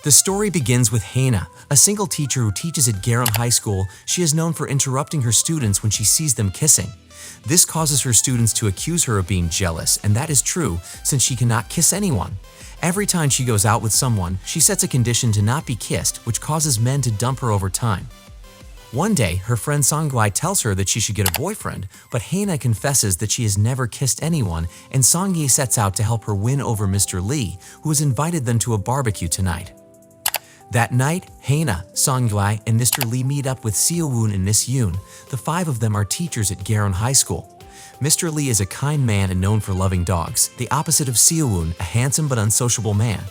The story begins with Hana, a single teacher who teaches at Kdrama High School. She is known for interrupting her students when she sees them kissing. This causes her students to accuse her of being jealous, and that is true since she cannot kiss anyone. Every time she goes out with someone, she sets a condition to not be kissed, which causes men to dump her over time. One day, her friend Songgye tells her that she should get a boyfriend, but Hana confesses that she has never kissed anyone, and Songgye sets out to help her win over Mr. Lee, who has invited them to a barbecue tonight. That night, Hana, Songgye, and Mr. Lee meet up with Seowoon and Miss Yoon. The five of them are teachers at Kdrama High School. Mr. Lee is a kind man and known for loving dogs, the opposite of Seowoon, a handsome but unsociable man.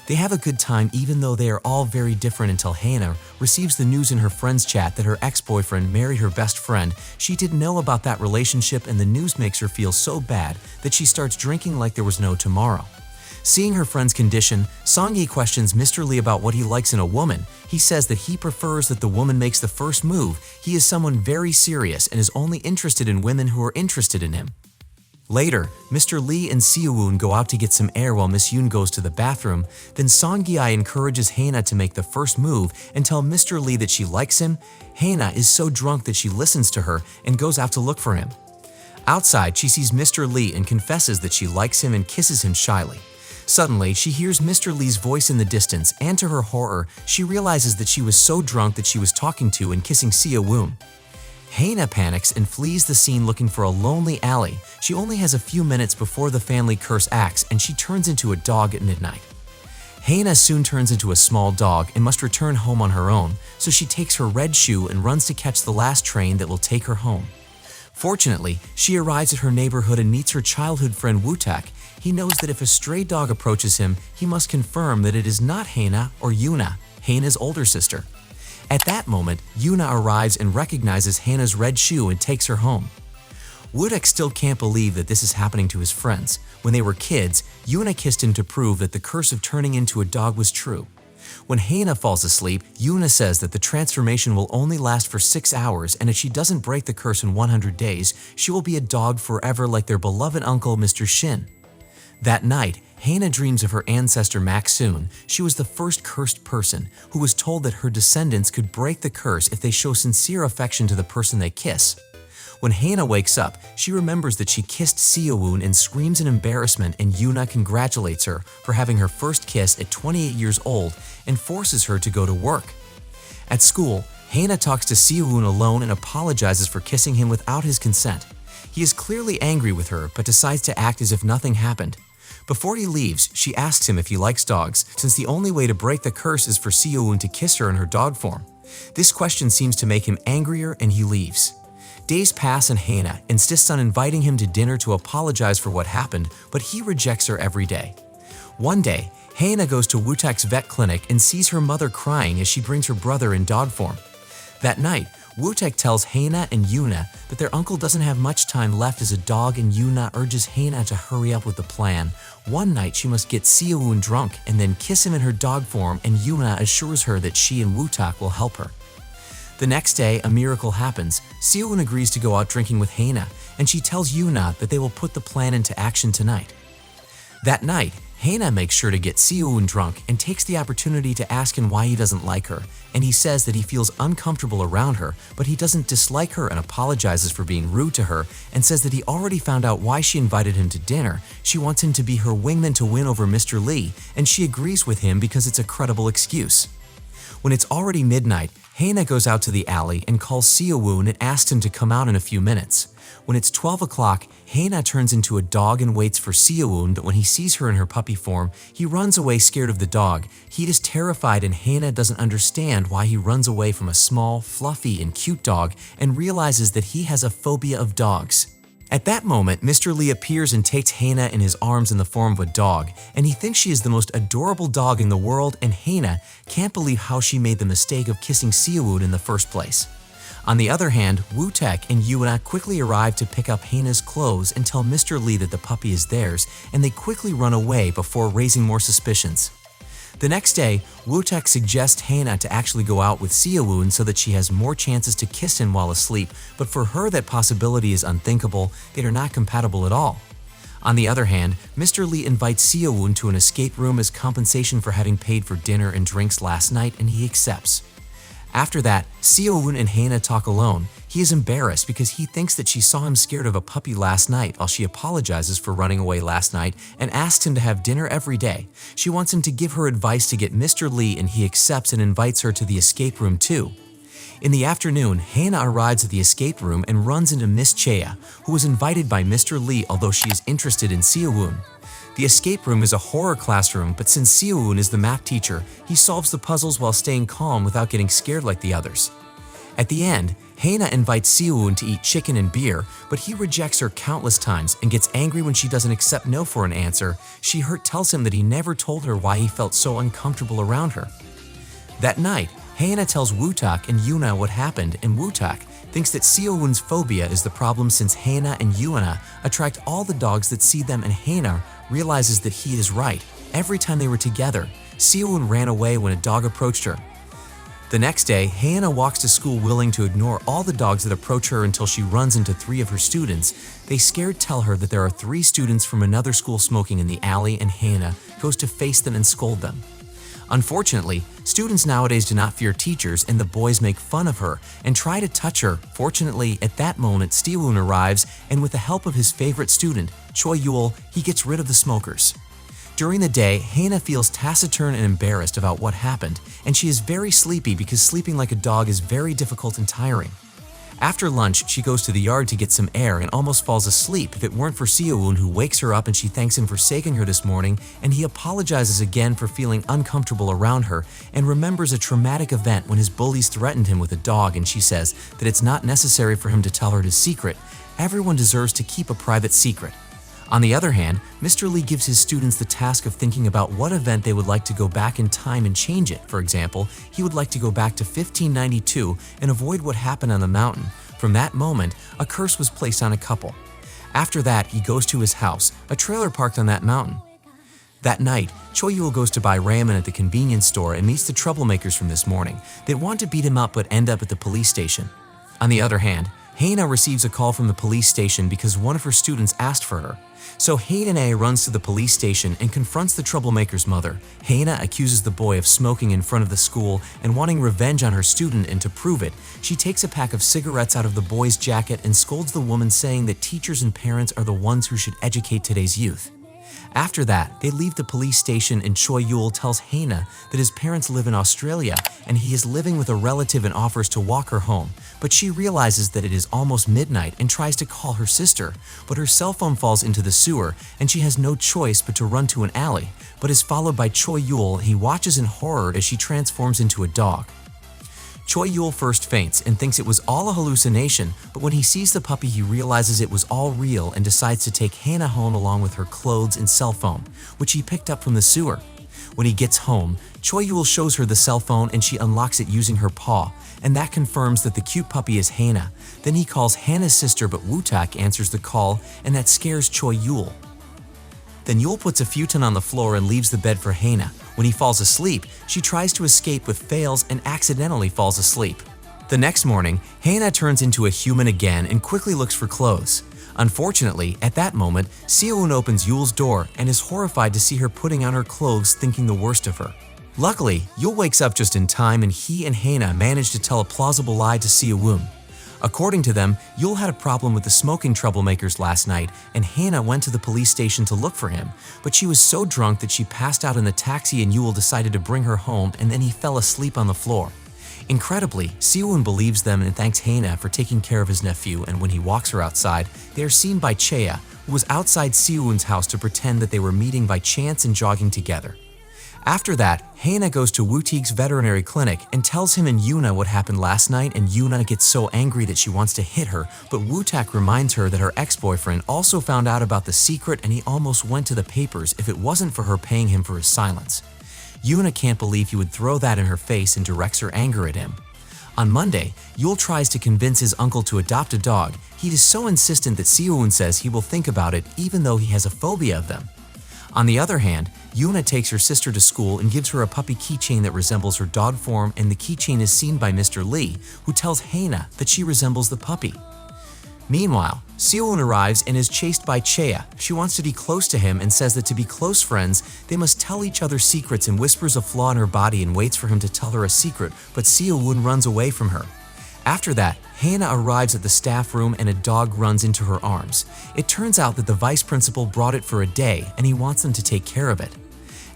They have a good time even though they are all very different until Hana receives the news in her friend's chat that her ex-boyfriend married her best friend. She didn't know about that relationship, and the news makes her feel so bad that she starts drinking like there was no tomorrow. Seeing her friend's condition, Songgye questions Mr. Lee about what he likes in a woman. He says that he prefers that the woman makes the first move. He is someone very serious and is only interested in women who are interested in him. Later, Mr. Lee and Seowoon go out to get some air while Miss Yoon goes to the bathroom. Then Songgye encourages Hana to make the first move and tell Mr. Lee that she likes him. Hana is so drunk that she listens to her and goes out to look for him. Outside, she sees Mr. Lee and confesses that she likes him and kisses him shyly. Suddenly, she hears Mr. Lee's voice in the distance, and to her horror, she realizes that she was so drunk that she was talking to and kissing Seowoon. Hana panics and flees the scene looking for a lonely alley. She only has a few minutes before the family curse acts, and she turns into a dog at midnight. Hana soon turns into a small dog and must return home on her own, so she takes her red shoe and runs to catch the last train that will take her home. Fortunately, she arrives at her neighborhood and meets her childhood friend Woo-tak. He knows that if a stray dog approaches him, he must confirm that it is not Hana or Yuna, Hana's older sister. At that moment, Yuna arrives and recognizes Hana's red shoe and takes her home. Woo-tak still can't believe that this is happening to his friends. When they were kids, Yuna kissed him to prove that the curse of turning into a dog was true. When Hana falls asleep, Yuna says that the transformation will only last for 6 hours, and if she doesn't break the curse in 100 days, she will be a dog forever like their beloved uncle Mr. Shin. That night, Hana dreams of her ancestor Mak-soon. She was the first cursed person who was told that her descendants could break the curse if they show sincere affection to the person they kiss. When Hana wakes up, she remembers that she kissed Seowoon and screams in embarrassment, and Yuna congratulates her for having her first kiss at 28 years old and forces her to go to work. At school, Hana talks to Seowoon alone and apologizes for kissing him without his consent. He is clearly angry with her but decides to act as if nothing happened. Before he leaves, she asks him if he likes dogs, since the only way to break the curse is for Seowoon to kiss her in her dog form. This question seems to make him angrier, and he leaves. Days pass and Hana insists on inviting him to dinner to apologize for what happened, but he rejects her every day. One day, Hana goes to Woo-tak's vet clinic and sees her mother crying as she brings her brother in dog form. That night, Woo-tak tells Hana and Yuna that their uncle doesn't have much time left as a dog, and Yuna urges Hana to hurry up with the plan. One night she must get Seowoon drunk and then kiss him in her dog form, and Yuna assures her that she and Woo-tak will help her. The next day, a miracle happens. Seowoon agrees to go out drinking with Hana, and she tells Yuna that they will put the plan into action tonight. That night, Hana makes sure to get Seowoon drunk and takes the opportunity to ask him why he doesn't like her, and he says that he feels uncomfortable around her, but he doesn't dislike her and apologizes for being rude to her and says that he already found out why she invited him to dinner. She wants him to be her wingman to win over Mr. Lee, and she agrees with him because it's a credible excuse. When it's already midnight, Hana goes out to the alley and calls Seowoon and asks him to come out in a few minutes. When it's 12 o'clock, Hana turns into a dog and waits for Seowoon, but when he sees her in her puppy form, he runs away scared of the dog. He is terrified, and Hana doesn't understand why he runs away from a small, fluffy, and cute dog and realizes that he has a phobia of dogs. At that moment, Mr. Lee appears and takes Hana in his arms in the form of a dog, and he thinks she is the most adorable dog in the world, and Hana can't believe how she made the mistake of kissing Seowoon in the first place. On the other hand, Woo-tak and Yuna quickly arrive to pick up Hana's clothes and tell Mr. Lee that the puppy is theirs, and they quickly run away before raising more suspicions. The next day, Woo-tak suggests Hana to actually go out with Seowoon so that she has more chances to kiss him while asleep, but for her that possibility is unthinkable. They are not compatible at all. On the other hand, Mr. Lee invites Seo-woon to an escape room as compensation for having paid for dinner and drinks last night, and he accepts. After that, Seo-woon and Hana talk alone. He is embarrassed because he thinks that she saw him scared of a puppy last night while she apologizes for running away last night and asks him to have dinner every day. She wants him to give her advice to get Mr. Lee, and he accepts and invites her to the escape room too. In the afternoon, Hana arrives at the escape room and runs into Miss Chea, who was invited by Mr. Lee although she is interested in Seo-woon. The escape room is a horror classroom, but since Seo-woon is the math teacher, he solves the puzzles while staying calm without getting scared like the others. At the end, Hana invites Seo-woon to eat chicken and beer, but he rejects her countless times and gets angry when she doesn't accept no for an answer. She tells him that he never told her why he felt so uncomfortable around her. That night, Hana tells Woo-tak and Yuna what happened, and Woo-tak thinks that Seo-woon's phobia is the problem since Hana and Yuna attract all the dogs that see them, and Hana realizes that he is right. Every time they were together, Seo-woon ran away when a dog approached her. The next day, Hana walks to school willing to ignore all the dogs that approach her until she runs into 3 of her students. They scared tell her that there are 3 students from another school smoking in the alley, and Hana goes to face them and scold them. Unfortunately, students nowadays do not fear teachers, and the boys make fun of her and try to touch her. Fortunately, at that moment, Seo-woon arrives, and with the help of his favorite student, Choi Yul, he gets rid of the smokers. During the day, Hana feels taciturn and embarrassed about what happened, and she is very sleepy because sleeping like a dog is very difficult and tiring. After lunch, she goes to the yard to get some air and almost falls asleep if it weren't for Seo-woon, who wakes her up and she thanks him for saving her this morning, and he apologizes again for feeling uncomfortable around her and remembers a traumatic event when his bullies threatened him with a dog, and she says that it's not necessary for him to tell her his secret. Everyone deserves to keep a private secret. On the other hand, Mr. Lee gives his students the task of thinking about what event they would like to go back in time and change it. For example, he would like to go back to 1592 and avoid what happened on the mountain. From that moment, a curse was placed on a couple. After that, he goes to his house, a trailer parked on that mountain. That night, Choi Yul goes to buy ramen at the convenience store and meets the troublemakers from this morning. They want to beat him up but end up at the police station. On the other hand, Hana receives a call from the police station because one of her students asked for her. So Hana runs to the police station and confronts the troublemaker's mother. Hana accuses the boy of smoking in front of the school and wanting revenge on her student, and to prove it, she takes a pack of cigarettes out of the boy's jacket and scolds the woman, saying that teachers and parents are the ones who should educate today's youth. After that, they leave the police station, and Choi Yul tells Hana that his parents live in Australia and he is living with a relative and offers to walk her home. But she realizes that it is almost midnight and tries to call her sister, but her cell phone falls into the sewer and she has no choice but to run to an alley, but is followed by Choi Yul. He watches in horror as she transforms into a dog. Choi Yul first faints and thinks it was all a hallucination, but when he sees the puppy, he realizes it was all real and decides to take Hana home along with her clothes and cell phone, which he picked up from the sewer. When he gets home, Choi Yul shows her the cell phone and she unlocks it using her paw, and that confirms that the cute puppy is Hana. Then he calls Hana's sister, but Woo-tak answers the call, and that scares Choi Yul. Then Yul puts a futon on the floor and leaves the bed for Hana. When he falls asleep, she tries to escape but fails and accidentally falls asleep. The next morning, Hana turns into a human again and quickly looks for clothes. Unfortunately, at that moment, Seo-woon opens Yul's door and is horrified to see her putting on her clothes, thinking the worst of her. Luckily, Yul wakes up just in time, and he and Hana manage to tell a plausible lie to Seo-woon. According to them, Yul had a problem with the smoking troublemakers last night, and Hana went to the police station to look for him, but she was so drunk that she passed out in the taxi, and Yul decided to bring her home, and then he fell asleep on the floor. Incredibly, Seo-woon believes them and thanks Hana for taking care of his nephew, and when he walks her outside, they are seen by Chea, who was outside Seo-woon's house to pretend that they were meeting by chance and jogging together. After that, Hana goes to Woo-tak's veterinary clinic and tells him and Yuna what happened last night, and Yuna gets so angry that she wants to hit her, but Woo-tak reminds her that her ex-boyfriend also found out about the secret and he almost went to the papers if it wasn't for her paying him for his silence. Yuna can't believe he would throw that in her face and directs her anger at him. On Monday, Yul tries to convince his uncle to adopt a dog. He is so insistent that Seo-woon says he will think about it even though he has a phobia of them. On the other hand, Yuna takes her sister to school and gives her a puppy keychain that resembles her dog form, and the keychain is seen by Mr. Lee, who tells Hana that she resembles the puppy. Meanwhile, Seo-woon arrives and is chased by Chea. She wants to be close to him and says that to be close friends, they must tell each other secrets, and whispers a flaw in her body and waits for him to tell her a secret, but Seo-woon runs away from her. After that, Hannah arrives at the staff room and a dog runs into her arms. It turns out that the vice principal brought it for a day and he wants them to take care of it.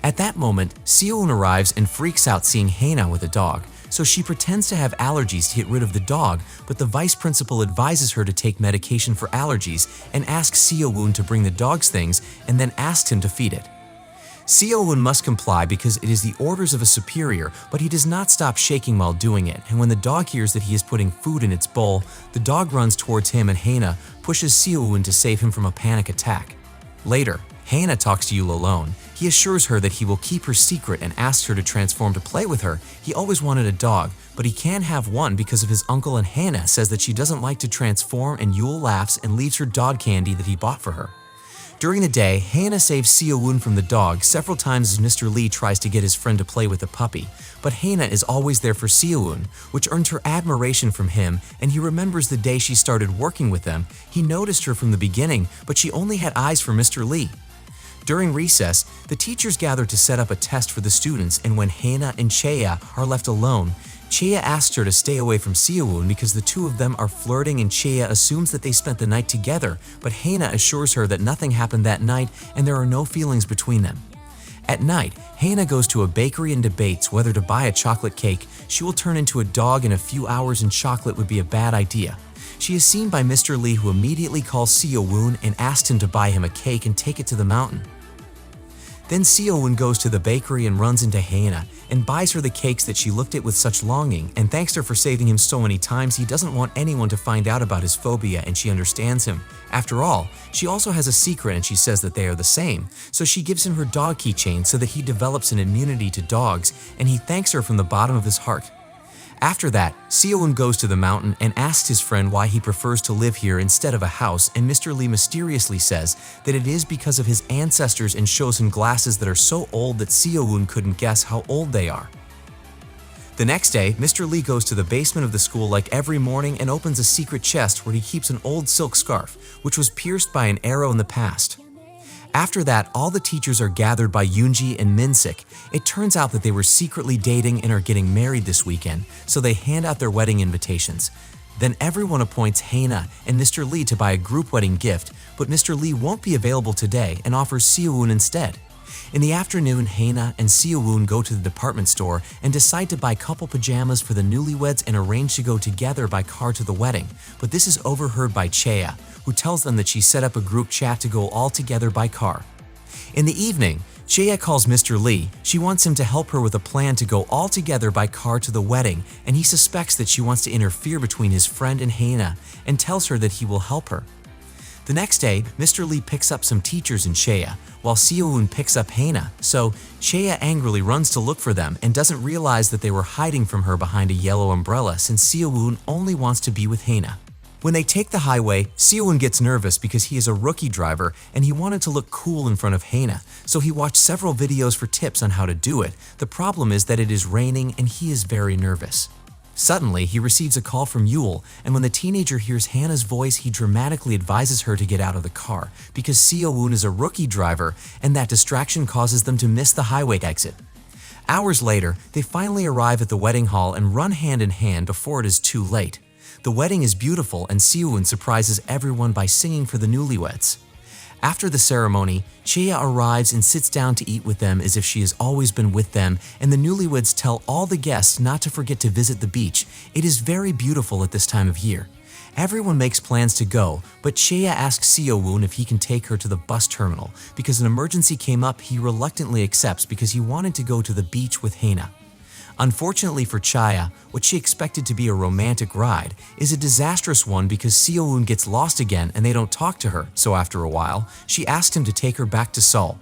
At that moment, Seo-woon arrives and freaks out seeing Hannah with a dog. So she pretends to have allergies to get rid of the dog, but the vice principal advises her to take medication for allergies and asks Seo-woon to bring the dog's things and then asks him to feed it. Seo-woon must comply because it is the orders of a superior, but he does not stop shaking while doing it, and when the dog hears that he is putting food in its bowl, the dog runs towards him and Hannah pushes Seo-woon to save him from a panic attack. Later, Hannah talks to Yul alone. He assures her that he will keep her secret and asks her to transform to play with her. He always wanted a dog, but he can't have one because of his uncle, and Hannah says that she doesn't like to transform, and Yul laughs and leaves her dog candy that he bought for her. During the day, Hannah saves Seo-woon from the dog several times as Mr. Lee tries to get his friend to play with the puppy, but Hannah is always there for Seo-woon, which earned her admiration from him, and he remembers the day she started working with them. He noticed her from the beginning, but she only had eyes for Mr. Lee. During recess, the teachers gather to set up a test for the students, and when Hannah and Chea are left alone, Chea asks her to stay away from Seo-woon because the two of them are flirting, and Chea assumes that they spent the night together, but Hannah assures her that nothing happened that night and there are no feelings between them. At night, Hannah goes to a bakery and debates whether to buy a chocolate cake. She will turn into a dog in a few hours and chocolate would be a bad idea. She is seen by Mr. Lee, who immediately calls Seo-woon and asks him to buy him a cake and take it to the mountain. Then Seo-woon goes to the bakery and runs into Hannah and buys her the cakes that she looked at with such longing, and thanks her for saving him so many times. He doesn't want anyone to find out about his phobia, and she understands him. After all, she also has a secret and she says that they are the same, so she gives him her dog keychain so that he develops an immunity to dogs, and he thanks her from the bottom of his heart. After that, Seo-woon goes to the mountain and asks his friend why he prefers to live here instead of a house, and Mr. Lee mysteriously says that it is because of his ancestors and shows him glasses that are so old that Seo-woon couldn't guess how old they are. The next day, Mr. Lee goes to the basement of the school like every morning and opens a secret chest where he keeps an old silk scarf, which was pierced by an arrow in the past. After that, all the teachers are gathered by Yoonji and Minsik. It turns out that they were secretly dating and are getting married this weekend, so they hand out their wedding invitations. Then everyone appoints Hannah and Mr. Lee to buy a group wedding gift, but Mr. Lee won't be available today and offers Seo-woon instead. In the afternoon, Hannah and Seo-woon go to the department store and decide to buy couple pajamas for the newlyweds and arrange to go together by car to the wedding, but this is overheard by Chea, who tells them that she set up a group chat to go all together by car. In the evening, Chea calls Mr. Lee. She wants him to help her with a plan to go all together by car to the wedding, and he suspects that she wants to interfere between his friend and Hannah and tells her that he will help her. The next day, Mr. Lee picks up some teachers in Chea, while Seo-woon picks up Hannah, so Chea angrily runs to look for them and doesn't realize that they were hiding from her behind a yellow umbrella since Seo-woon only wants to be with Hannah. When they take the highway, Seo-woon gets nervous because he is a rookie driver and he wanted to look cool in front of Hannah, so he watched several videos for tips on how to do it. The problem is that it is raining and he is very nervous. Suddenly, he receives a call from Yul, and when the teenager hears Hannah's voice, he dramatically advises her to get out of the car because Seo-woon is a rookie driver and that distraction causes them to miss the highway exit. Hours later, they finally arrive at the wedding hall and run hand in hand before it is too late. The wedding is beautiful and Seo-woon surprises everyone by singing for the newlyweds. After the ceremony, Chea arrives and sits down to eat with them as if she has always been with them, and the newlyweds tell all the guests not to forget to visit the beach. It is very beautiful at this time of year. Everyone makes plans to go, but Chea asks Seo-woon if he can take her to the bus terminal. Because an emergency came up, he reluctantly accepts because he wanted to go to the beach with Hannah. Unfortunately for Chea, what she expected to be a romantic ride is a disastrous one because Seo-woon gets lost again and they don't talk to her, so after a while, she asks him to take her back to Seoul.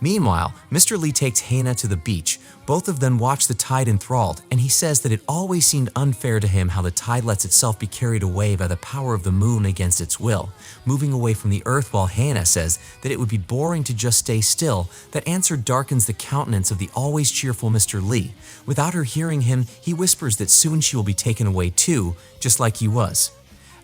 Meanwhile, Mr. Lee takes Hannah to the beach. Both of them watch the tide enthralled, and he says that it always seemed unfair to him how the tide lets itself be carried away by the power of the moon against its will, moving away from the earth, while Hannah says that it would be boring to just stay still. That answer darkens the countenance of the always cheerful Mr. Lee. Without her hearing him, he whispers that soon she will be taken away too, just like he was.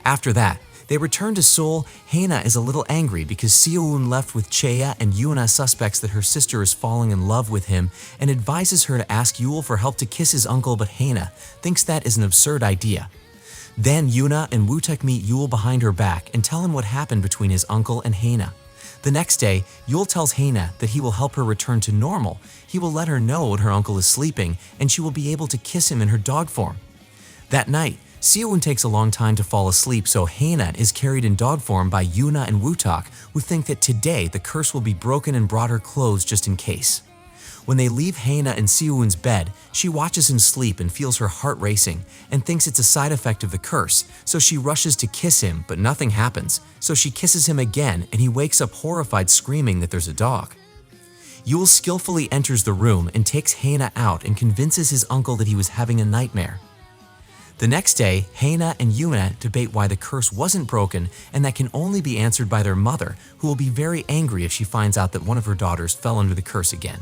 After that, They return to Seoul. Hana is a little angry because Seo-woon left with Chae and Yoona suspects that her sister is falling in love with him and advises her to ask Yul for help to kiss his uncle, but Hana thinks that is an absurd idea. Then Yoona and Woo-taek meet Yul behind her back and tell him what happened between his uncle and Hana. The next day, Yul tells Hana that he will help her return to normal. He will let her know when her uncle is sleeping and she will be able to kiss him in her dog form. That night, Seo-woon takes a long time to fall asleep, so Hana is carried in dog form by Yoona and Woo-taek, who think that today the curse will be broken and brought her clothes just in case. When they leave Hana in Seo-woon's bed, she watches him sleep and feels her heart racing and thinks it's a side effect of the curse, so she rushes to kiss him, but nothing happens, so she kisses him again and he wakes up horrified, screaming that there's a dog. Yul skillfully enters the room and takes Hana out and convinces his uncle that he was having a nightmare. The next day, Hana and Yoona debate why the curse wasn't broken and that can only be answered by their mother, who will be very angry if she finds out that one of her daughters fell under the curse again.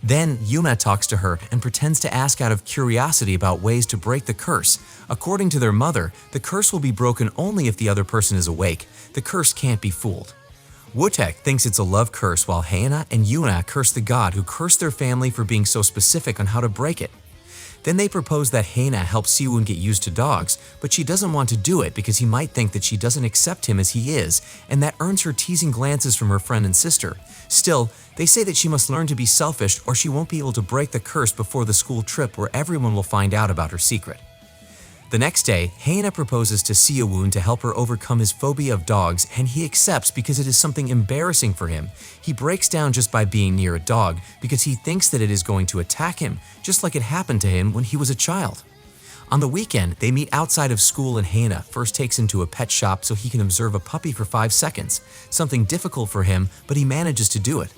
Then Yoona talks to her and pretends to ask out of curiosity about ways to break the curse. According to their mother, the curse will be broken only if the other person is awake. The curse can't be fooled. Woo-taek thinks it's a love curse, while Hana and Yoona curse the god who cursed their family for being so specific on how to break it. Then they propose that Hana help Seo-woon get used to dogs, but she doesn't want to do it because he might think that she doesn't accept him as he is, and that earns her teasing glances from her friend and sister. Still, they say that she must learn to be selfish or she won't be able to break the curse before the school trip where everyone will find out about her secret. The next day, Hana proposes to Seo-woon to help her overcome his phobia of dogs, and he accepts because it is something embarrassing for him. He breaks down just by being near a dog because he thinks that it is going to attack him, just like it happened to him when he was a child. On the weekend, they meet outside of school and Hana first takes him to a pet shop so he can observe a puppy for 5 seconds, something difficult for him, but he manages to do it.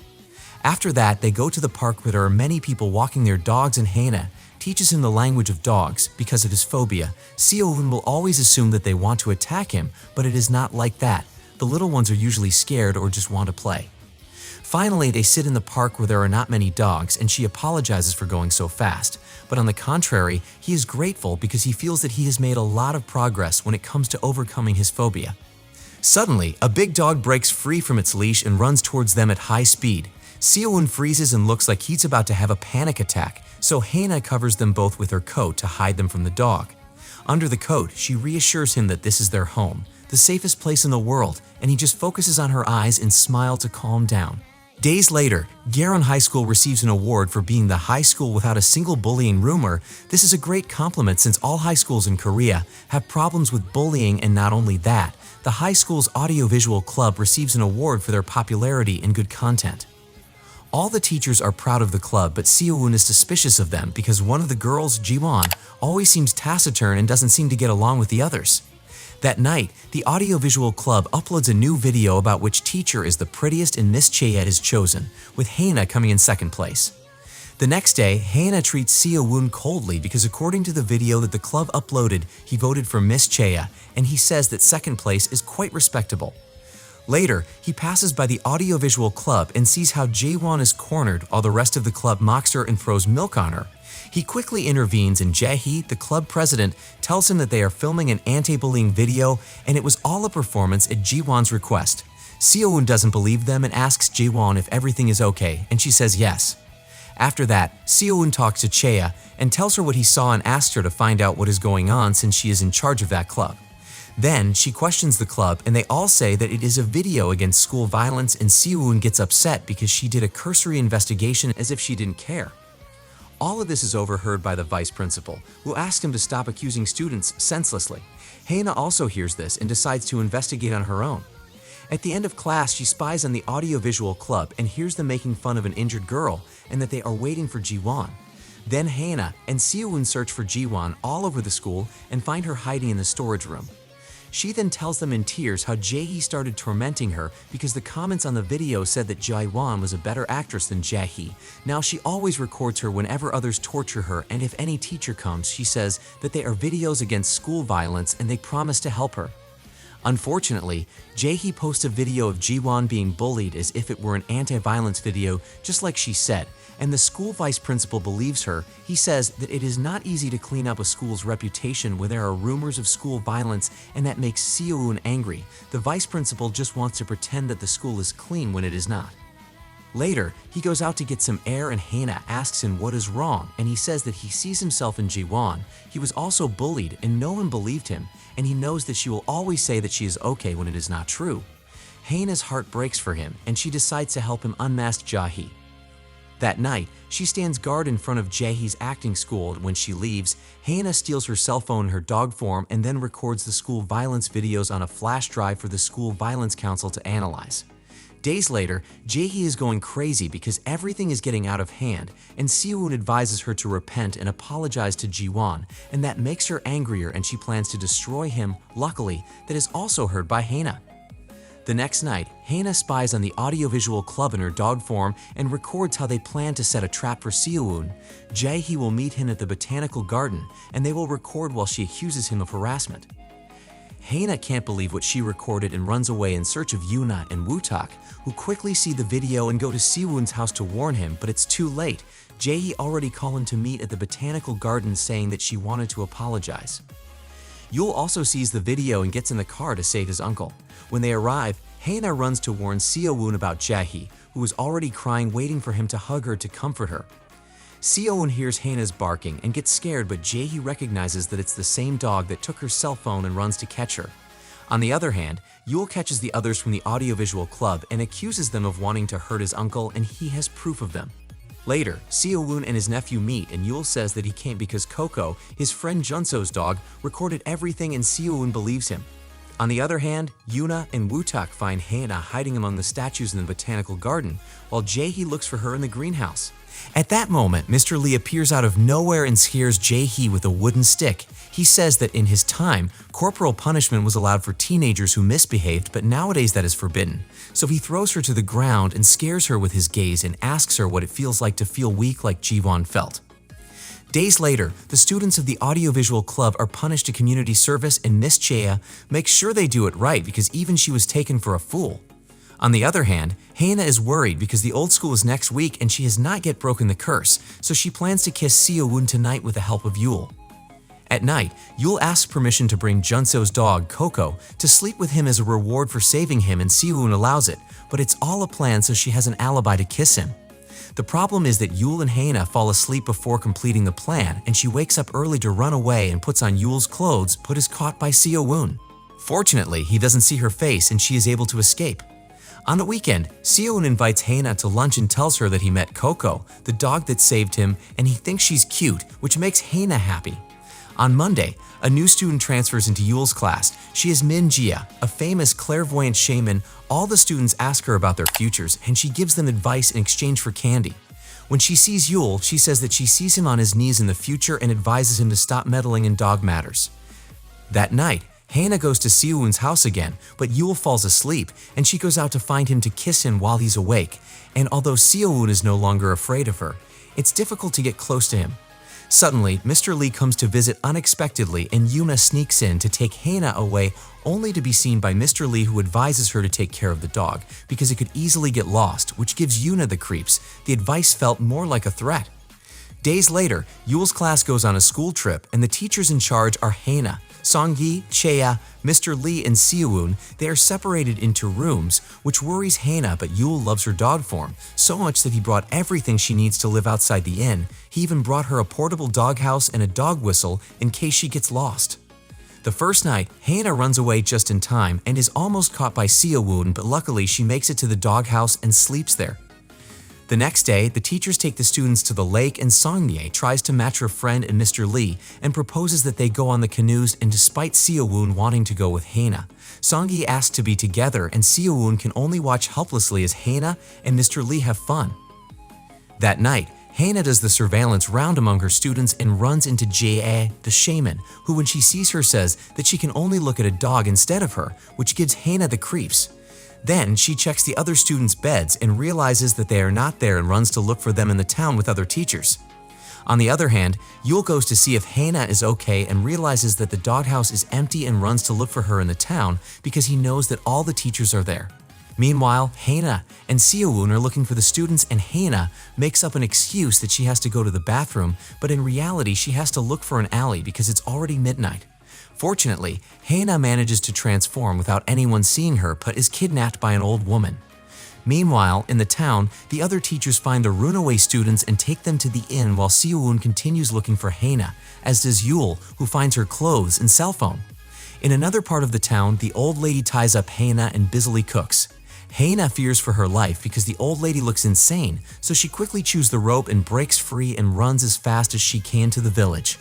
After that, they go to the park where there are many people walking their dogs, and Hana teaches him the language of dogs. Because of his phobia, Seo-woon will always assume that they want to attack him, but it is not like that. The little ones are usually scared or just want to play. Finally, they sit in the park where there are not many dogs, and she apologizes for going so fast. But on the contrary, he is grateful because he feels that he has made a lot of progress when it comes to overcoming his phobia. Suddenly, a big dog breaks free from its leash and runs towards them at high speed. Seo-woon freezes and looks like he's about to have a panic attack, so Hana covers them both with her coat to hide them from the dog. Under the coat, she reassures him that this is their home, the safest place in the world, and he just focuses on her eyes and smiles to calm down. Days later, Kdrama High School receives an award for being the high school without a single bullying rumor. This is a great compliment since all high schools in Korea have problems with bullying, and not only that, the high school's audiovisual club receives an award for their popularity and good content. All the teachers are proud of the club, but Seo-woon is suspicious of them because one of the girls, Ji-won, always seems taciturn and doesn't seem to get along with the others. That night, the audiovisual club uploads a new video about which teacher is the prettiest, and Miss Chae is chosen, with Hana coming in second place. The next day, Hana treats Seo-woon coldly because according to the video that the club uploaded, he voted for Miss Chae, and he says that second place is quite respectable. Later, he passes by the audiovisual club and sees how Jae-won is cornered while the rest of the club mocks her and throws milk on her. He quickly intervenes, and Jae-hee, the club president, tells him that they are filming an anti-bullying video and it was all a performance at Ji-won's request. Seo-woon doesn't believe them and asks Jae-won if everything is okay, and she says yes. After that, Seo-woon talks to Chae and tells her what he saw and asks her to find out what is going on since she is in charge of that club. Then, she questions the club and they all say that it is a video against school violence, and Seo-woon gets upset because she did a cursory investigation as if she didn't care. All of this is overheard by the vice principal, who asks him to stop accusing students senselessly. Hana also hears this and decides to investigate on her own. At the end of class, she spies on the audiovisual club and hears them making fun of an injured girl and that they are waiting for Ji-won. Then Hana and Seo-woon search for Ji-won all over the school and find her hiding in the storage room. She then tells them in tears how Jae-hee started tormenting her because the comments on the video said that Jae-won was a better actress than Jae-hee. Now she always records her whenever others torture her, and if any teacher comes, she says that they are videos against school violence and they promise to help her. Unfortunately, Jae-hee posts a video of Ji-won being bullied as if it were an anti-violence video, just like she said, and the school vice principal believes her. He says that it is not easy to clean up a school's reputation when there are rumors of school violence, and that makes Seo-eun angry. The vice principal just wants to pretend that the school is clean when it is not. Later, he goes out to get some air and Hana asks him what is wrong, and he says that he sees himself in Ji-won. He was also bullied and no one believed him, and he knows that she will always say that she is okay when it is not true. Hana's heart breaks for him, and she decides to help him unmask Jae-hee. That night, she stands guard in front of Jae-hee's acting school. When she leaves, Hana steals her cell phone in her dog form and then records the school violence videos on a flash drive for the School Violence Council to analyze. Days later, Jae-hee is going crazy because everything is getting out of hand, and Seo-eun advises her to repent and apologize to Ji-won, and that makes her angrier and she plans to destroy him. Luckily, that is also heard by Hana. The next night, Hana spies on the audiovisual club in her dog form and records how they plan to set a trap for Seo-eun. Jae-hee will meet him at the botanical garden, and they will record while she accuses him of harassment. Hana can't believe what she recorded and runs away in search of Yuna and Woo-tak, who quickly see the video and go to Seo-eun's house to warn him, but it's too late. Jae-hee already called him to meet at the botanical garden, saying that she wanted to apologize. Yul also sees the video and gets in the car to save his uncle. When they arrive, Hana runs to warn Seo-eun about Jae-hee, who is already crying, waiting for him to hug her to comfort her. Seo-eun hears Hana's barking and gets scared, but Jae-hee recognizes that it's the same dog that took her cell phone and runs to catch her. On the other hand, Yul catches the others from the audiovisual club and accuses them of wanting to hurt his uncle, and he has proof of them. Later, Seo-eun and his nephew meet, and Yul says that he came because Coco, his friend Junso's dog, recorded everything, and Seo-eun believes him. On the other hand, Yuna and Woo-tak find Hana hiding among the statues in the botanical garden, while Jae-hee looks for her in the greenhouse. At that moment, Mr. Lee appears out of nowhere and scares Jae-hee with a wooden stick. He says that in his time, corporal punishment was allowed for teenagers who misbehaved, but nowadays that is forbidden. So he throws her to the ground and scares her with his gaze and asks her what it feels like to feel weak like Ji-won felt. Days later, the students of the audiovisual club are punished to community service, and Miss Chea makes sure they do it right because even she was taken for a fool. On the other hand, Hana is worried because the old school is next week and she has not yet broken the curse, so she plans to kiss Seo-eun tonight with the help of Yul. At night, Yul asks permission to bring Junso's dog, Coco, to sleep with him as a reward for saving him, and Seo-eun allows it, but it's all a plan so she has an alibi to kiss him. The problem is that Yul and Hana fall asleep before completing the plan, and she wakes up early to run away and puts on Yul's clothes, but is caught by Seo-eun. Fortunately, he doesn't see her face and she is able to escape. On the weekend, Seo-eun invites Hana to lunch and tells her that he met Coco, the dog that saved him, and he thinks she's cute, which makes Hana happy. On Monday, a new student transfers into Yul's class. She is Min Jia, a famous clairvoyant shaman. All the students ask her about their futures, and she gives them advice in exchange for candy. When she sees Yul, she says that she sees him on his knees in the future and advises him to stop meddling in dog matters. That night, Hana goes to Seo-eun's house again, but Yul falls asleep, and she goes out to find him to kiss him while he's awake. And although Seo-eun is no longer afraid of her, it's difficult to get close to him. Suddenly, Mr. Lee comes to visit unexpectedly, and Yuna sneaks in to take Hana away, only to be seen by Mr. Lee, who advises her to take care of the dog because it could easily get lost, which gives Yuna the creeps. The advice felt more like a threat. Days later, Yul's class goes on a school trip, and the teachers in charge are Hana, Songyi, Chea, Mr. Lee, and Seo-eun. They are separated into rooms, which worries Hana, but Yul loves her dog form, so much that he brought everything she needs to live outside the inn. He even brought her a portable doghouse and a dog whistle in case she gets lost. The first night, Hana runs away just in time and is almost caught by Seo-eun, but luckily she makes it to the doghouse and sleeps there. The next day, the teachers take the students to the lake, and Songye tries to match her friend and Mr. Lee and proposes that they go on the canoes, and despite Seo-eun wanting to go with Hana, Songye asks to be together, and Seo-eun can only watch helplessly as Hana and Mr. Lee have fun. That night, Hana does the surveillance round among her students and runs into Jae, the shaman, who when she sees her says that she can only look at a dog instead of her, which gives Hana the creeps. Then she checks the other students' beds and realizes that they are not there and runs to look for them in the town with other teachers. On the other hand, Yul goes to see if Hana is okay and realizes that the doghouse is empty and runs to look for her in the town because he knows that all the teachers are there. Meanwhile, Hana and Seowoon are looking for the students, and Hana makes up an excuse that she has to go to the bathroom, but in reality she has to look for an alley because it's already midnight. Fortunately, Hana manages to transform without anyone seeing her but is kidnapped by an old woman. Meanwhile, in the town, the other teachers find the runaway students and take them to the inn while Seowoon continues looking for Hana, as does Yul, who finds her clothes and cell phone. In another part of the town, the old lady ties up Hana and busily cooks. Hana fears for her life because the old lady looks insane, so she quickly chews the rope and breaks free and runs as fast as she can to the village.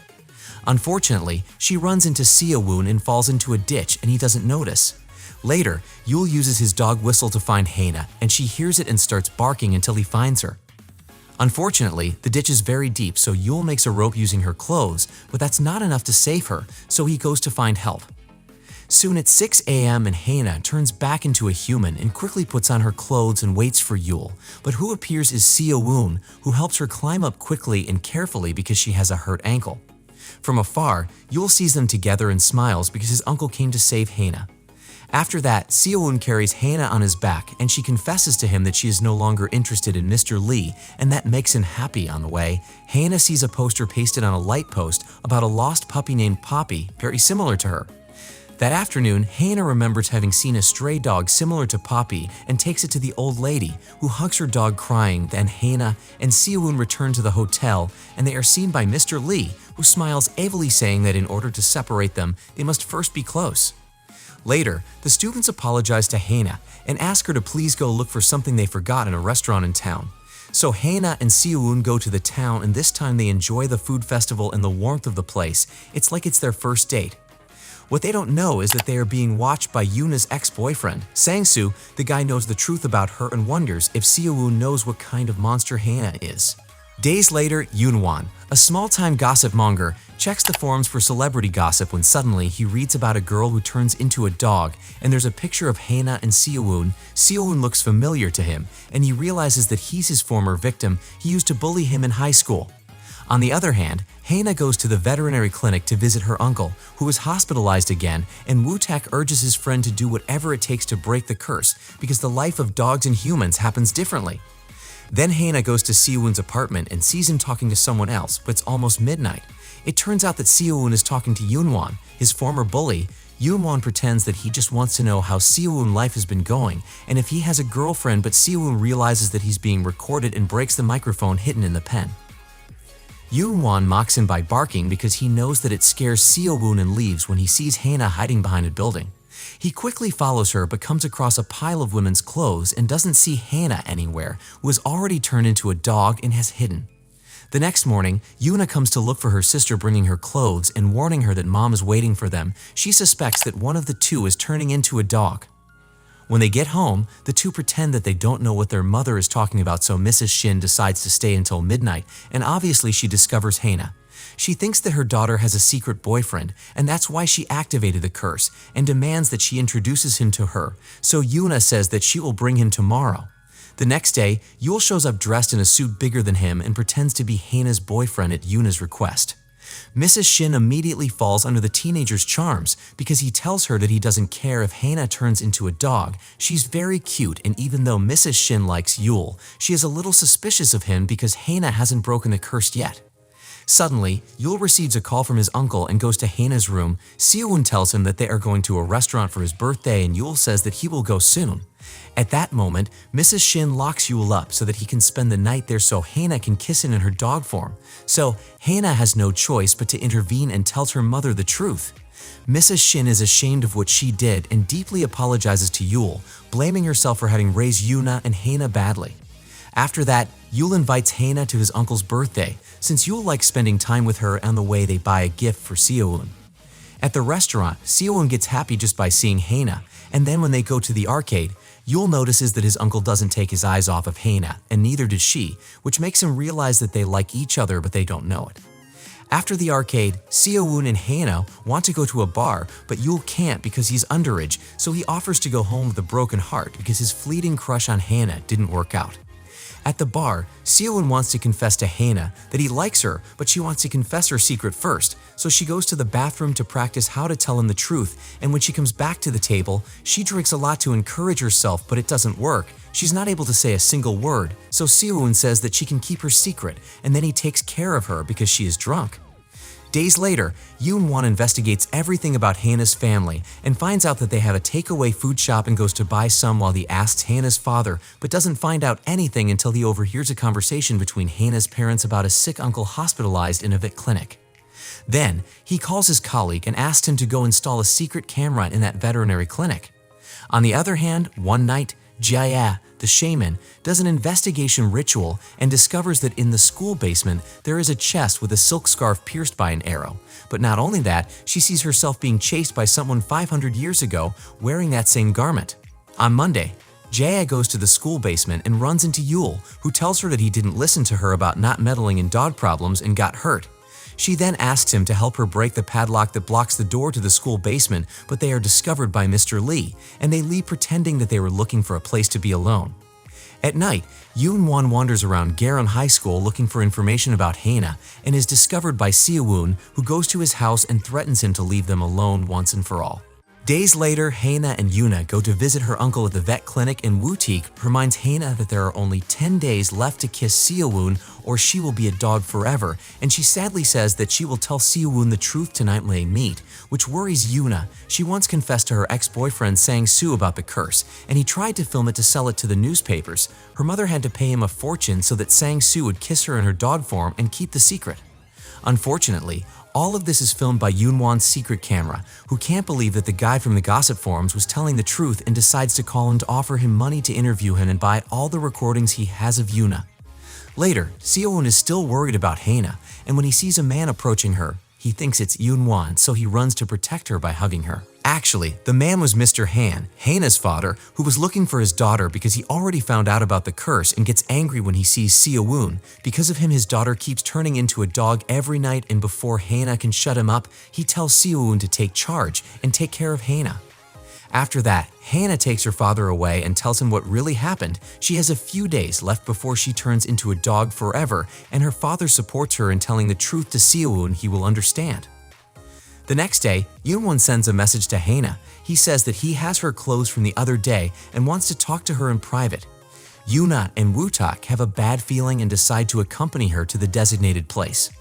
Unfortunately, she runs into Seowoon and falls into a ditch and he doesn't notice. Later, Yul uses his dog whistle to find Hana, and she hears it and starts barking until he finds her. Unfortunately, the ditch is very deep, so Yul makes a rope using her clothes, but that's not enough to save her, so he goes to find help. Soon it's 6 a.m. and Hana turns back into a human and quickly puts on her clothes and waits for Yul, but who appears is Seowoon, who helps her climb up quickly and carefully because she has a hurt ankle. From afar, Yul sees them together and smiles because his uncle came to save Hana. After that, Seowoon carries Hana on his back and she confesses to him that she is no longer interested in Mr. Lee, and that makes him happy. On the way, Hana sees a poster pasted on a light post about a lost puppy named Poppy, very similar to her. That afternoon, Hana remembers having seen a stray dog similar to Poppy and takes it to the old lady, who hugs her dog crying. Then Hana and Seowoon return to the hotel and they are seen by Mr. Lee, who smiles evilly, saying that in order to separate them, they must first be close. Later, the students apologize to Hana and ask her to please go look for something they forgot in a restaurant in town. So Hana and Seowoon go to the town, and this time they enjoy the food festival and the warmth of the place. It's like it's their first date. What they don't know is that they are being watched by Yuna's ex-boyfriend. Sang-soo, the guy, knows the truth about her and wonders if Seowoon knows what kind of monster Hana is. Days later, Yoonwon, a small-time gossip monger, checks the forums for celebrity gossip when suddenly he reads about a girl who turns into a dog, and there's a picture of Hana and Seowoon. Seowoon looks familiar to him, and he realizes that he's his former victim. He used to bully him in high school. On the other hand, Hana goes to the veterinary clinic to visit her uncle, who is hospitalized again, and Woo-tak urges his friend to do whatever it takes to break the curse because the life of dogs and humans happens differently. Then Hana goes to Seowoon's apartment and sees him talking to someone else, but it's almost midnight. It turns out that Seowoon is talking to Yoonwon, his former bully. Yoonwon pretends that he just wants to know how Seowoon's life has been going and if he has a girlfriend, but Seowoon realizes that he's being recorded and breaks the microphone hidden in the pen. Yoonwon mocks him by barking because he knows that it scares Seowoon and leaves when he sees Hana hiding behind a building. He quickly follows her but comes across a pile of women's clothes and doesn't see Hana anywhere, who has already turned into a dog and has hidden. The next morning, Yuna comes to look for her sister, bringing her clothes and warning her that mom is waiting for them. She suspects that one of the two is turning into a dog. When they get home, the two pretend that they don't know what their mother is talking about, so Mrs. Shin decides to stay until midnight, and obviously she discovers Hana. She thinks that her daughter has a secret boyfriend, and that's why she activated the curse, and demands that she introduces him to her, so Yuna says that she will bring him tomorrow. The next day, Yul shows up dressed in a suit bigger than him and pretends to be Hana's boyfriend at Yuna's request. Mrs. Shin immediately falls under the teenager's charms because he tells her that he doesn't care if Hana turns into a dog. She's very cute, and even though Mrs. Shin likes Yul, she is a little suspicious of him because Hana hasn't broken the curse yet. Suddenly, Yul receives a call from his uncle and goes to Hana's room. Seowoon tells him that they are going to a restaurant for his birthday, and Yul says that he will go soon. At that moment, Mrs. Shin locks Yul up so that he can spend the night there so Hana can kiss him in her dog form. So Hana has no choice but to intervene and tells her mother the truth. Mrs. Shin is ashamed of what she did and deeply apologizes to Yul, blaming herself for having raised Yuna and Hana badly. After that, Yul invites Hana to his uncle's birthday, since Yul likes spending time with her. On the way, they buy a gift for Seowoon. At the restaurant, Seowoon gets happy just by seeing Hana, and then when they go to the arcade, Yul notices that his uncle doesn't take his eyes off of Hana, and neither does she, which makes him realize that they like each other but they don't know it. After the arcade, Seowoon and Hana want to go to a bar, but Yul can't because he's underage, so he offers to go home with a broken heart because his fleeting crush on Hana didn't work out. At the bar, Seo-eun wants to confess to Hana that he likes her, but she wants to confess her secret first, so she goes to the bathroom to practice how to tell him the truth, and when she comes back to the table, she drinks a lot to encourage herself, but it doesn't work. She's not able to say a single word, so Seo-eun says that she can keep her secret, and then he takes care of her because she is drunk. Days later, Yoon-won investigates everything about Hana's family and finds out that they have a takeaway food shop and goes to buy some while he asks Hana's father, but doesn't find out anything until he overhears a conversation between Hana's parents about a sick uncle hospitalized in a vet clinic. Then, he calls his colleague and asks him to go install a secret camera in that veterinary clinic. On the other hand, one night, Jia, the shaman, does an investigation ritual and discovers that in the school basement there is a chest with a silk scarf pierced by an arrow. But not only that, she sees herself being chased by someone 500 years ago wearing that same garment. On Monday, Jia goes to the school basement and runs into Yul, who tells her that he didn't listen to her about not meddling in dog problems and got hurt. She then asks him to help her break the padlock that blocks the door to the school basement, but they are discovered by Mr. Lee, and they leave pretending that they were looking for a place to be alone. At night, Yoon-won wanders around Garon High School looking for information about Hana and is discovered by Seo-eun, who goes to his house and threatens him to leave them alone once and for all. Days later, Hana and Yuna go to visit her uncle at the vet clinic, and Woo-teek reminds Hana that there are only 10 days left to kiss Seo-eun or she will be a dog forever, and she sadly says that she will tell Seo-eun the truth tonight when they meet, which worries Yuna. She once confessed to her ex-boyfriend Sang-soo about the curse, and he tried to film it to sell it to the newspapers. Her mother had to pay him a fortune so that Sang-soo would kiss her in her dog form and keep the secret. Unfortunately, all of this is filmed by Yoon-won's secret camera, who can't believe that the guy from the gossip forums was telling the truth and decides to call him to offer him money to interview him and buy all the recordings he has of Yuna. Later, Seo-eun is still worried about Hana, and when he sees a man approaching her, he thinks it's Yoon-won, so he runs to protect her by hugging her. Actually, the man was Mr. Han, Hana's father, who was looking for his daughter because he already found out about the curse and gets angry when he sees Seo-eun. Because of him, his daughter keeps turning into a dog every night, and before Hana can shut him up, he tells Seo-eun to take charge and take care of Hana. After that, Hana takes her father away and tells him what really happened. She has a few days left before she turns into a dog forever, and her father supports her in telling the truth to Seo-eun. He will understand. The next day, Yoon-won sends a message to Hana. He says that he has her clothes from the other day and wants to talk to her in private. Yuna and Woo-tak have a bad feeling and decide to accompany her to the designated place.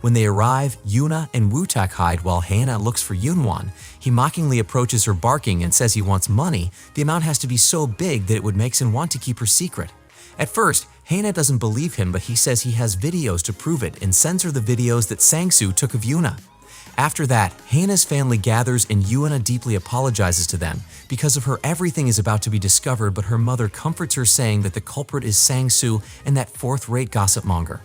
When they arrive, Yuna and Woo-tak hide while Hana looks for Yoon-won. He mockingly approaches her barking and says he wants money. The amount has to be so big that it would make him want to keep her secret. At first, Hana doesn't believe him, but he says he has videos to prove it and sends her the videos that Sang-soo took of Yuna. After that, Hana's family gathers and Yuna deeply apologizes to them. Because of her, everything is about to be discovered, but her mother comforts her, saying that the culprit is Sang-soo and that fourth-rate gossip monger.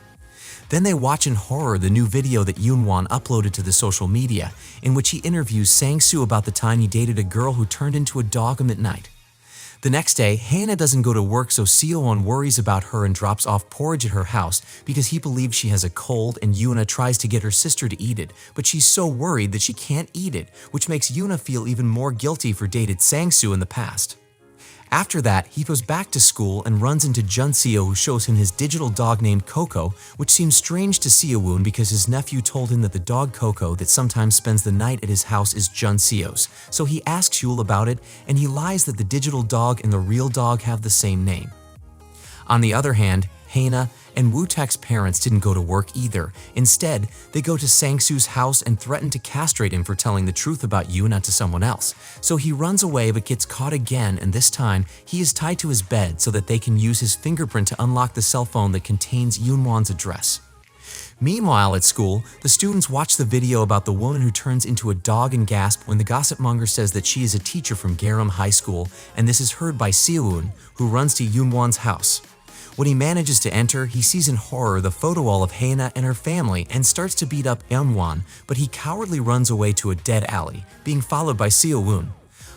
Then they watch in horror the new video that Yoon-won uploaded to the social media, in which he interviews Sang-soo about the time he dated a girl who turned into a dog at midnight. The next day, Hana doesn't go to work, so Seo-eun worries about her and drops off porridge at her house because he believes she has a cold, and Yuna tries to get her sister to eat it, but she's so worried that she can't eat it, which makes Yuna feel even more guilty for dated Sang-soo in the past. After that, he goes back to school and runs into Jun-seo, who shows him his digital dog named Coco, which seems strange to Seo-eun because his nephew told him that the dog Coco that sometimes spends the night at his house is Jun-seo's. So he asks Yul about it, and he lies that the digital dog and the real dog have the same name. On the other hand, Hana and Woo-tak's parents didn't go to work either. Instead, they go to Sang-soo's house and threaten to castrate him for telling the truth about Yuna to someone else. So he runs away but gets caught again, and this time he is tied to his bed so that they can use his fingerprint to unlock the cell phone that contains Yoon-won's address. Meanwhile, at school, the students watch the video about the woman who turns into a dog and gasp when the gossip monger says that she is a teacher from Kdrama High School, and this is heard by Seo-eun, who runs to Yoon-won's house. When he manages to enter, he sees in horror the photo wall of Hana and her family and starts to beat up Yoon-won, but he cowardly runs away to a dead alley, being followed by Seo-eun.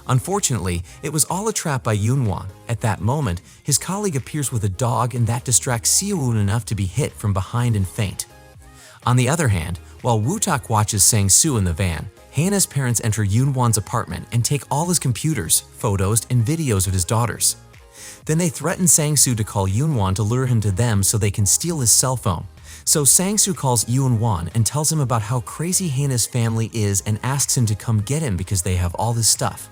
Unfortunately, it was all a trap by Yoon-won. At that moment, his colleague appears with a dog, and that distracts Seo-eun enough to be hit from behind and faint. On the other hand, while Woo-tak watches Sang-soo in the van, Hana's parents enter Yoon-won's apartment and take all his computers, photos, and videos of his daughters. Then they threaten Sang-soo to call Yoon-won to lure him to them so they can steal his cell phone. So Sang-soo calls Yoon-won and tells him about how crazy Haena's family is and asks him to come get him because they have all this stuff.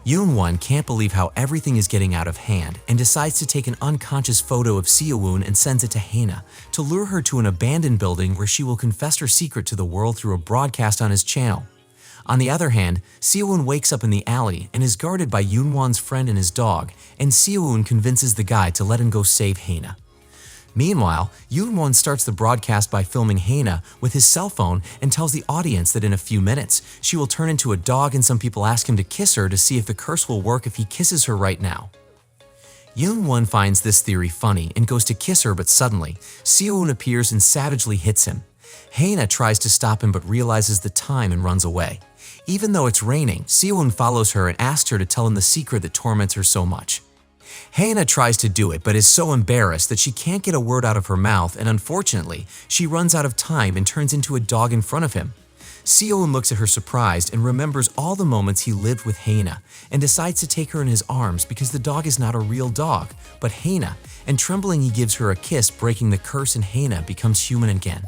Yoon-won can't believe how everything is getting out of hand and decides to take an unconscious photo of Seo-woon and sends it to Haena to lure her to an abandoned building where she will confess her secret to the world through a broadcast on his channel. On the other hand, Seo-woon wakes up in the alley and is guarded by Yoon-won's friend and his dog, and Seo-woon convinces the guy to let him go save Haena. Meanwhile, Yoon-won starts the broadcast by filming Haena with his cell phone and tells the audience that in a few minutes, she will turn into a dog and some people ask him to kiss her to see if the curse will work if he kisses her right now. Yoon-won finds this theory funny and goes to kiss her, but suddenly, Seo-woon appears and savagely hits him. Haena tries to stop him but realizes the time and runs away. Even though it's raining, Seo-woon follows her and asks her to tell him the secret that torments her so much. Haena tries to do it but is so embarrassed that she can't get a word out of her mouth, and unfortunately, she runs out of time and turns into a dog in front of him. Seo-woon looks at her surprised and remembers all the moments he lived with Haena and decides to take her in his arms because the dog is not a real dog, but Haena, and trembling he gives her a kiss, breaking the curse, and Haena becomes human again.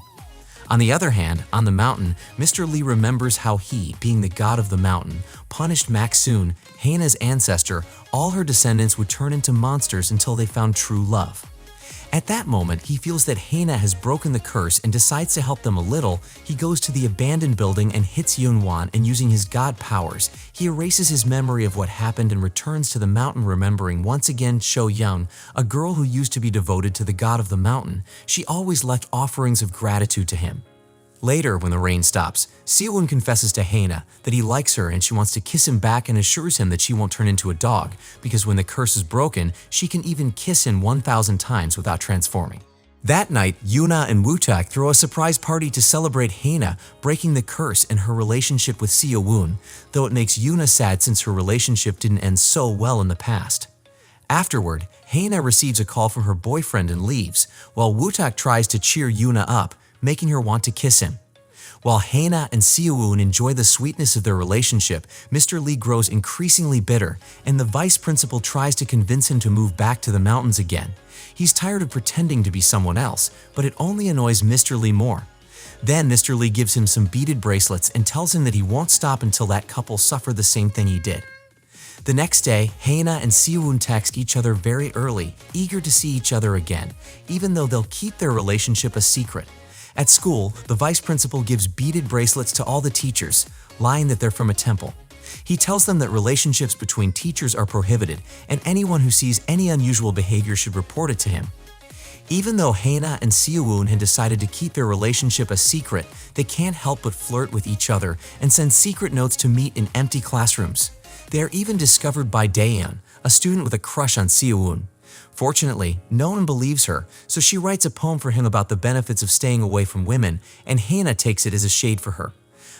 On the other hand, on the mountain, Mr. Lee remembers how he, being the god of the mountain, punished Mak-soon, Haena's ancestor. All her descendants would turn into monsters until they found true love. At that moment, he feels that Haena has broken the curse and decides to help them a little. He goes to the abandoned building and hits Yoon-won, and using his god powers, he erases his memory of what happened and returns to the mountain, remembering once again Cho-young, a girl who used to be devoted to the god of the mountain. She always left offerings of gratitude to him. Later, when the rain stops, Seo-woon confesses to Haena that he likes her and she wants to kiss him back, and assures him that she won't turn into a dog because when the curse is broken, she can even kiss him 1,000 times without transforming. That night, Yoona and Woo-tak throw a surprise party to celebrate Haena breaking the curse and her relationship with Seo-woon, though it makes Yoona sad since her relationship didn't end so well in the past. Afterward, Haena receives a call from her boyfriend and leaves, while Woo-tak tries to cheer Yoona up, making her want to kiss him. While Haena and Seo-woon enjoy the sweetness of their relationship, Mr. Lee grows increasingly bitter, and the vice principal tries to convince him to move back to the mountains again. He's tired of pretending to be someone else, but it only annoys Mr. Lee more. Then Mr. Lee gives him some beaded bracelets and tells him that he won't stop until that couple suffer the same thing he did. The next day, Haena and Seo-woon text each other very early, eager to see each other again, even though they'll keep their relationship a secret. At school, the vice principal gives beaded bracelets to all the teachers, lying that they're from a temple. He tells them that relationships between teachers are prohibited, and anyone who sees any unusual behavior should report it to him. Even though Haena and Seo-woon had decided to keep their relationship a secret, they can't help but flirt with each other and send secret notes to meet in empty classrooms. They are even discovered by Daeyeon, a student with a crush on Seo-woon. Fortunately, no one believes her, so she writes a poem for him about the benefits of staying away from women, and Haena takes it as a shade for her.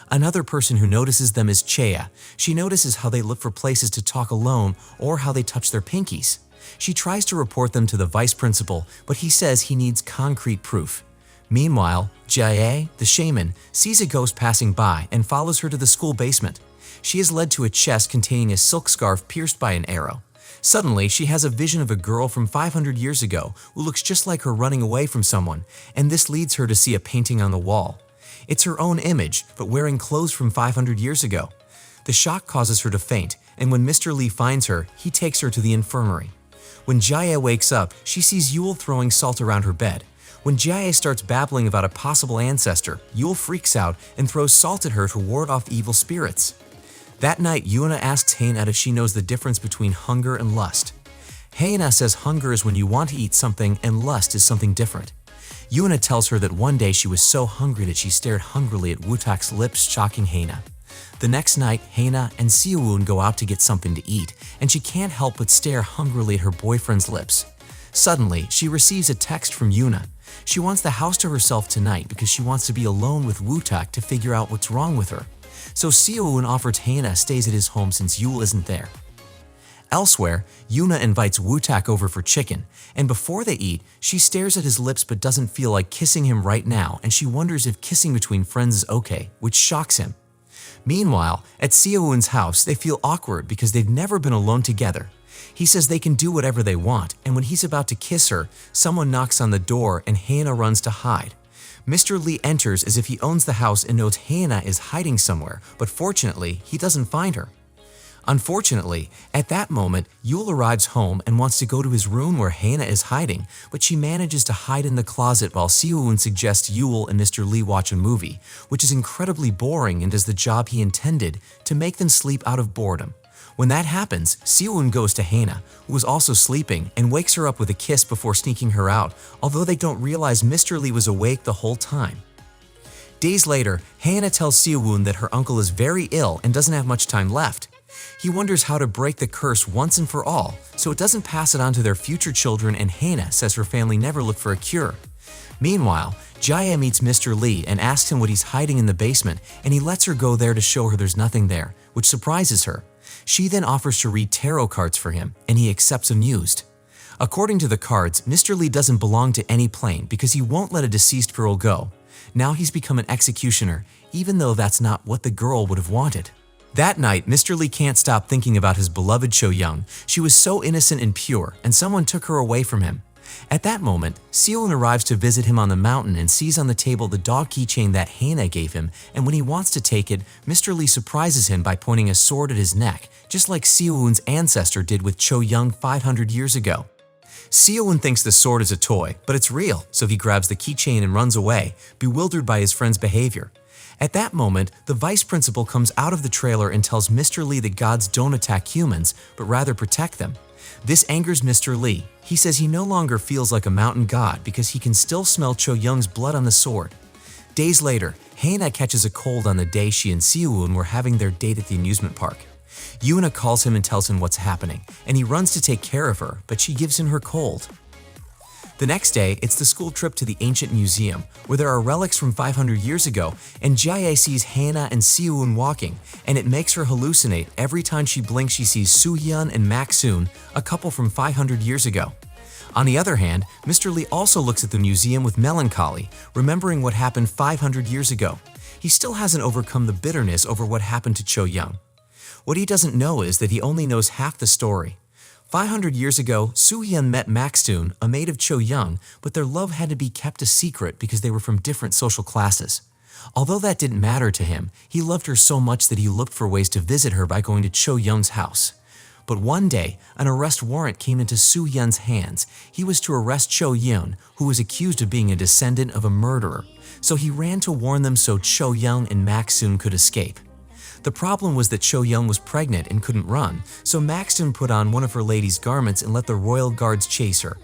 Another person who notices them is Chea. She notices how they look for places to talk alone or how they touch their pinkies. She tries to report them to the vice principal, but he says he needs concrete proof. Meanwhile, Jae, the shaman, sees a ghost passing by and follows her to the school basement. She is led to a chest containing a silk scarf pierced by an arrow. Suddenly, she has a vision of a girl from 500 years ago who looks just like her running away from someone, and this leads her to see a painting on the wall. It's her own image, but wearing clothes from 500 years ago. The shock causes her to faint, and when Mr. Lee finds her, he takes her to the infirmary. When Jae wakes up, she sees Yule throwing salt around her bed. When Jae starts babbling about a possible ancestor, Yule freaks out and throws salt at her to ward off evil spirits. That night, Yoona asks Haena if she knows the difference between hunger and lust. Haena says hunger is when you want to eat something and lust is something different. Yoona tells her that one day she was so hungry that she stared hungrily at Woo-tak's lips, shocking Haena. The next night, Haena and Seo-woon go out to get something to eat, and she can't help but stare hungrily at her boyfriend's lips. Suddenly, she receives a text from Yoona. She wants the house to herself tonight because she wants to be alone with Woo-tak to figure out what's wrong with her. So Seo-woon offers Haena stays at his home since Yule isn't there. Elsewhere, Yoona invites Woo-tak over for chicken, and before they eat, she stares at his lips but doesn't feel like kissing him right now, and she wonders if kissing between friends is okay, which shocks him. Meanwhile, at Seo-woon's house, they feel awkward because they've never been alone together. He says they can do whatever they want, and when he's about to kiss her, someone knocks on the door and Hannah runs to hide. Mr. Lee enters as if he owns the house and knows Hannah is hiding somewhere, but fortunately, he doesn't find her. Unfortunately, at that moment, Yul arrives home and wants to go to his room where Hannah is hiding, but she manages to hide in the closet while Seo-eun suggests Yul and Mr. Lee watch a movie, which is incredibly boring and does the job he intended to make them sleep out of boredom. When that happens, Seo-eun goes to Hannah, who was also sleeping, and wakes her up with a kiss before sneaking her out, although they don't realize Mr. Lee was awake the whole time. Days later, Hannah tells Seo-eun that her uncle is very ill and doesn't have much time left. He wonders how to break the curse once and for all, so it doesn't pass it on to their future children, and Hannah says her family never looked for a cure. Meanwhile, Jaya meets Mr. Lee and asks him what he's hiding in the basement, and he lets her go there to show her there's nothing there, which surprises her. She then offers to read tarot cards for him, and he accepts amused. According to the cards, Mr. Lee doesn't belong to any plane because he won't let a deceased girl go. Now he's become an executioner, even though that's not what the girl would have wanted. That night, Mr. Lee can't stop thinking about his beloved Cho-young. She was so innocent and pure, and someone took her away from him. At that moment, Seo-eun arrives to visit him on the mountain and sees on the table the dog keychain that Hannah gave him, and when he wants to take it, Mr. Lee surprises him by pointing a sword at his neck, just like Seo-eun's ancestor did with Cho-young 500 years ago. Seo-eun thinks the sword is a toy, but it's real, so he grabs the keychain and runs away, bewildered by his friend's behavior. At that moment, the vice principal comes out of the trailer and tells Mr. Lee that gods don't attack humans, but rather protect them. This angers Mr. Lee. He says he no longer feels like a mountain god because he can still smell Cho-young's blood on the sword. Days later, Hannah catches a cold on the day she and Seo-eun were having their date at the amusement park. Yoona calls him and tells him what's happening, and he runs to take care of her, but she gives him her cold. The next day, it's the school trip to the ancient museum, where there are relics from 500 years ago, and Jae sees Hannah and Seo-eun walking, and it makes her hallucinate. Every time she blinks, she sees Soo-hyun and Mak-soon, a couple from 500 years ago. On the other hand, Mr. Lee also looks at the museum with melancholy, remembering what happened 500 years ago. He still hasn't overcome the bitterness over what happened to Cho-young. What he doesn't know is that he only knows half the story. 500 years ago, Soo-hyun met Mak-soon, a maid of Cho-young, but their love had to be kept a secret because they were from different social classes. Although that didn't matter to him, he loved her so much that he looked for ways to visit her by going to Cho-young's house. But one day, an arrest warrant came into Soo-hyun's hands. He was to arrest Cho-young, who was accused of being a descendant of a murderer. So he ran to warn them so Cho-young and Mak-soon could escape. The problem was that Cho-young was pregnant and couldn't run, so Mak-soon put on one of her lady's garments and let the royal guards chase her.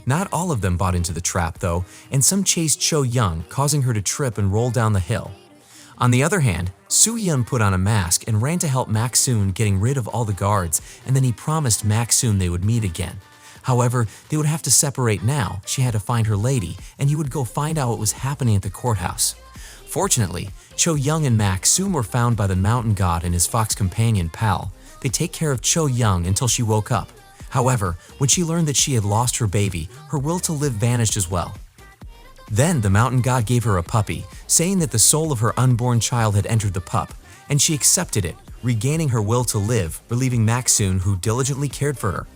Not all of them bought into the trap, though, and some chased Cho-young, causing her to trip and roll down the hill. On the other hand, Soo-hyun put on a mask and ran to help Mak-soon getting rid of all the guards, and then he promised Mak-soon they would meet again. However, they would have to separate now. She had to find her lady, and he would go find out what was happening at the courthouse. Fortunately, Cho-young and Mak-soon were found by the mountain god and his fox companion, Pal. They take care of Cho-young until she woke up. However, when she learned that she had lost her baby, her will to live vanished as well. Then the mountain god gave her a puppy, saying that the soul of her unborn child had entered the pup, and she accepted it, regaining her will to live, relieving Mak-soon, who diligently cared for her.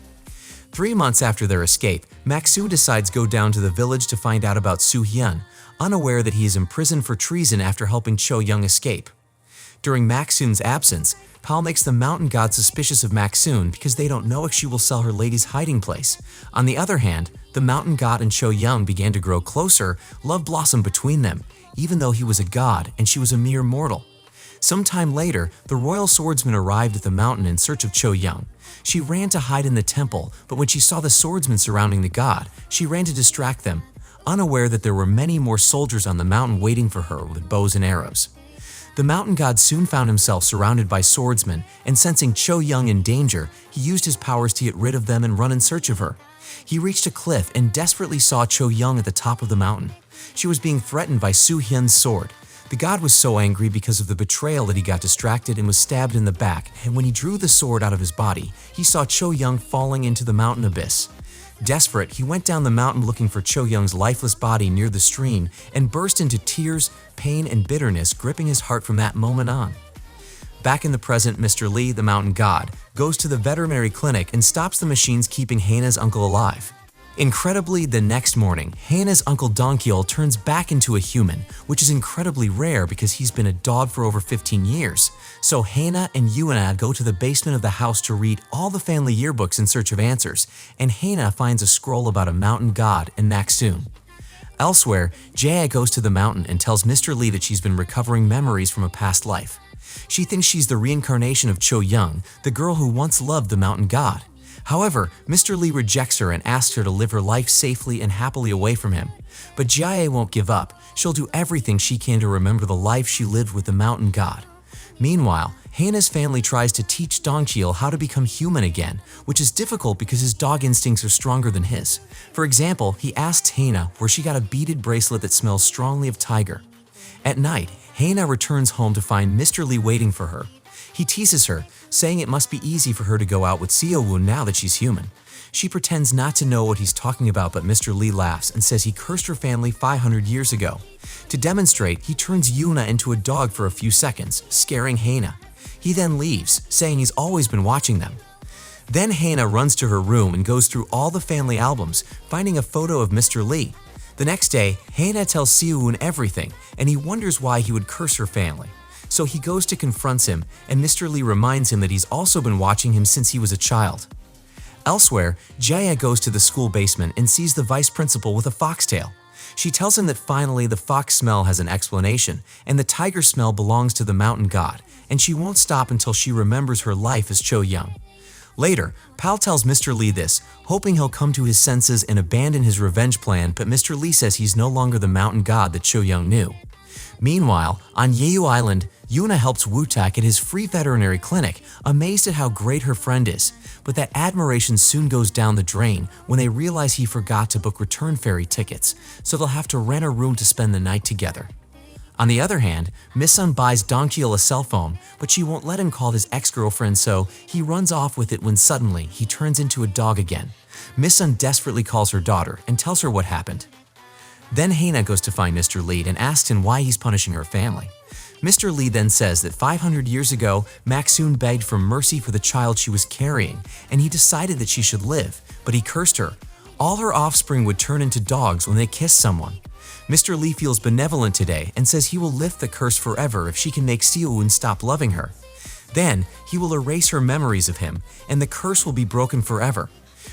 3 months after their escape, Mak-soon decides to go down to the village to find out about Soo-hyun, unaware that he is imprisoned for treason after helping Cho-young escape. During Mak-soon's absence, Pal makes the mountain god suspicious of Mak-soon because they don't know if she will sell her lady's hiding place. On the other hand, the mountain god and Cho-young began to grow closer. Love blossomed between them, even though he was a god and she was a mere mortal. Sometime later, the royal swordsman arrived at the mountain in search of Cho-young. She ran to hide in the temple, but when she saw the swordsmen surrounding the god, she ran to distract them, unaware that there were many more soldiers on the mountain waiting for her with bows and arrows. The mountain god soon found himself surrounded by swordsmen, and sensing Cho-young in danger, he used his powers to get rid of them and run in search of her. He reached a cliff and desperately saw Cho-young at the top of the mountain. She was being threatened by Soo-hyun's sword. The god was so angry because of the betrayal that he got distracted and was stabbed in the back, and when he drew the sword out of his body, he saw Cho-young falling into the mountain abyss. Desperate, he went down the mountain looking for Cho-young's lifeless body near the stream and burst into tears, pain, and bitterness, gripping his heart from that moment on. Back in the present, Mr. Lee, the mountain god, goes to the veterinary clinic and stops the machines keeping Hannah's uncle alive. Incredibly, the next morning, Hannah's uncle Donkiel turns back into a human, which is incredibly rare because he's been a dog for over 15 years. So Hannah and Yuna go to the basement of the house to read all the family yearbooks in search of answers, and Hannah finds a scroll about a mountain god and Maxun. Elsewhere, Jaya goes to the mountain and tells Mr. Lee that she's been recovering memories from a past life. She thinks she's the reincarnation of Cho Young, the girl who once loved the mountain god. However, Mr. Lee rejects her and asks her to live her life safely and happily away from him. But Jia won't give up. She'll do everything she can to remember the life she lived with the mountain god. Meanwhile, Hannah's family tries to teach Dongcheol how to become human again, which is difficult because his dog instincts are stronger than his. For example, he asks Hannah where she got a beaded bracelet that smells strongly of tiger. At night, Hannah returns home to find Mr. Lee waiting for her. He teases her, saying it must be easy for her to go out with Seo-woon now that she's human. She pretends not to know what he's talking about, but Mr. Lee laughs and says he cursed her family 500 years ago. To demonstrate, he turns Yuna into a dog for a few seconds, scaring Hannah. He then leaves, saying he's always been watching them. Then Hannah runs to her room and goes through all the family albums, finding a photo of Mr. Lee. The next day, Hannah tells Seo-woon everything, and he wonders why he would curse her family. So he goes to confront him, and Mr. Lee reminds him that he's also been watching him since he was a child. Elsewhere, Jaya goes to the school basement and sees the vice principal with a foxtail. She tells him that finally the fox smell has an explanation, and the tiger smell belongs to the mountain god, and she won't stop until she remembers her life as Cho Young. Later, Pal tells Mr. Lee this, hoping he'll come to his senses and abandon his revenge plan, but Mr. Lee says he's no longer the mountain god that Cho Young knew. Meanwhile, on Yeju Island, Yuna helps Woo-tak at his free veterinary clinic, amazed at how great her friend is. But that admiration soon goes down the drain when they realize he forgot to book return ferry tickets, so they'll have to rent a room to spend the night together. On the other hand, Misun buys Dongcheol a cell phone, but she won't let him call his ex-girlfriend, so he runs off with it when suddenly he turns into a dog again. Misun desperately calls her daughter and tells her what happened. Then Hannah goes to find Mr. Lee and asks him why he's punishing her family. Mr. Lee then says that 500 years ago, Maxun begged for mercy for the child she was carrying, and he decided that she should live, but he cursed her. All her offspring would turn into dogs when they kiss someone. Mr. Lee feels benevolent today and says he will lift the curse forever if she can make Seo-woon stop loving her. Then, he will erase her memories of him, and the curse will be broken forever.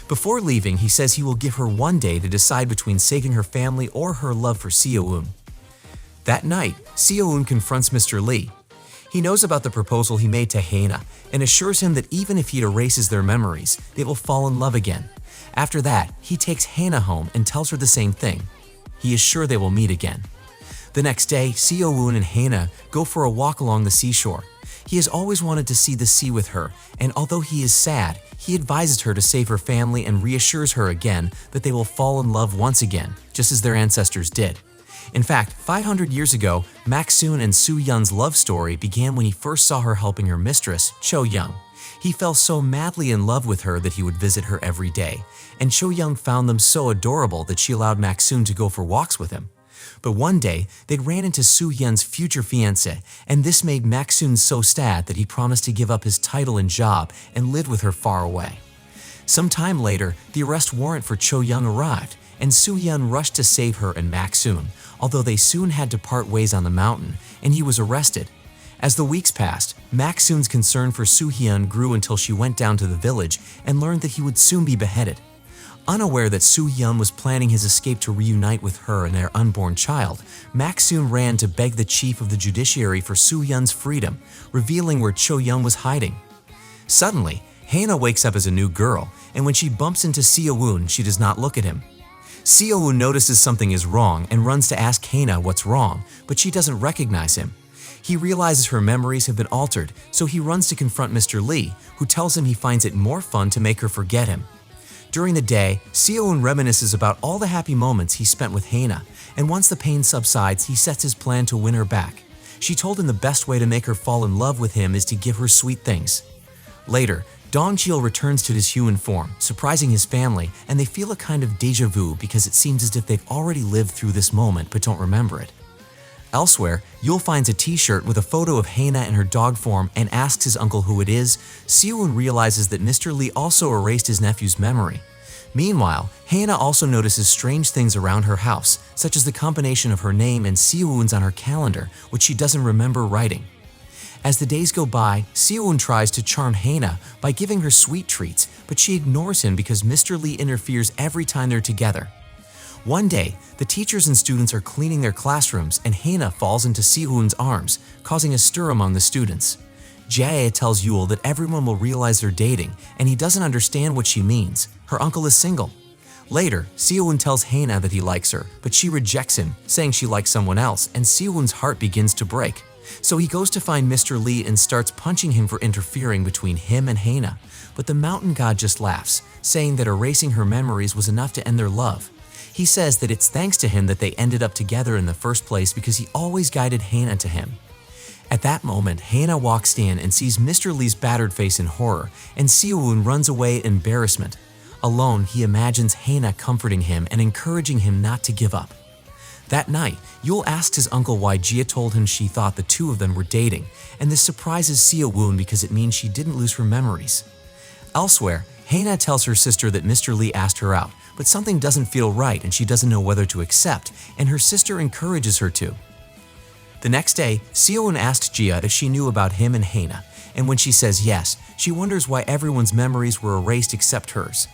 Before leaving, he says he will give her one day to decide between saving her family or her love for Seo-woon. That night, Seo-woon confronts Mr. Lee. He knows about the proposal he made to Hannah and assures him that even if he erases their memories, they will fall in love again. After that, he takes Hannah home and tells her the same thing. He is sure they will meet again. The next day, Seo-woon and Hannah go for a walk along the seashore. He has always wanted to see the sea with her, and although he is sad, he advises her to save her family and reassures her again that they will fall in love once again, just as their ancestors did. In fact, 500 years ago, Maxun and Soo-yeon's love story began when he first saw her helping her mistress, Cho Young. He fell so madly in love with her that he would visit her every day, and Cho Young found them so adorable that she allowed Maxun to go for walks with him. But one day, they ran into Soo-yeon's future fiancé, and this made Maxun so sad that he promised to give up his title and job and live with her far away. Some time later, the arrest warrant for Cho Young arrived, and Soo-yeon rushed to save her and Maxun, although they soon had to part ways on the mountain, and he was arrested. As the weeks passed, Maxun's concern for Soo-yeon grew until she went down to the village and learned that he would soon be beheaded. Unaware that Soo-yeon was planning his escape to reunite with her and their unborn child, Maxun ran to beg the chief of the judiciary for Soo-yeon's freedom, revealing where Cho Young was hiding. Suddenly, Hannah wakes up as a new girl, and when she bumps into Seo-woon, she does not look at him. Seo-woon notices something is wrong and runs to ask Hannah what's wrong, but she doesn't recognize him. He realizes her memories have been altered, so he runs to confront Mr. Lee, who tells him he finds it more fun to make her forget him. During the day, Seo-woon reminisces about all the happy moments he spent with Hannah, and once the pain subsides, he sets his plan to win her back. She told him the best way to make her fall in love with him is to give her sweet things. Later, Dongcheol returns to his human form, surprising his family, and they feel a kind of deja vu because it seems as if they've already lived through this moment but don't remember it. Elsewhere, Yul finds a t-shirt with a photo of Haena in her dog form and asks his uncle who it is. Seo-woon realizes that Mr. Lee also erased his nephew's memory. Meanwhile, Haena also notices strange things around her house, such as the combination of her name and Seo-woon's on her calendar, which she doesn't remember writing. As the days go by, Seo-woon tries to charm Haena by giving her sweet treats, but she ignores him because Mr. Lee interferes every time they're together. One day, the teachers and students are cleaning their classrooms and Haena falls into Seo-woon's arms, causing a stir among the students. Jae tells Yul that everyone will realize they're dating, and he doesn't understand what she means. Her uncle is single. Later, Seo-woon tells Haena that he likes her, but she rejects him, saying she likes someone else, and Seo-woon's heart begins to break. So he goes to find Mr. Lee and starts punching him for interfering between him and Haena. But the mountain god just laughs, saying that erasing her memories was enough to end their love. He says that it's thanks to him that they ended up together in the first place because he always guided Haena to him. At that moment, Haena walks in and sees Mr. Lee's battered face in horror, and Seo-woon runs away in embarrassment. Alone, he imagines Haena comforting him and encouraging him not to give up. That night, Yul asks his uncle why Jia told him she thought the two of them were dating, and this surprises Seo-woon because it means she didn't lose her memories. Elsewhere, Haena tells her sister that Mr. Lee asked her out, but something doesn't feel right and she doesn't know whether to accept, and her sister encourages her to. The next day, Seo-woon asks Jia if she knew about him and Haena, and when she says yes, she wonders why everyone's memories were erased except hers.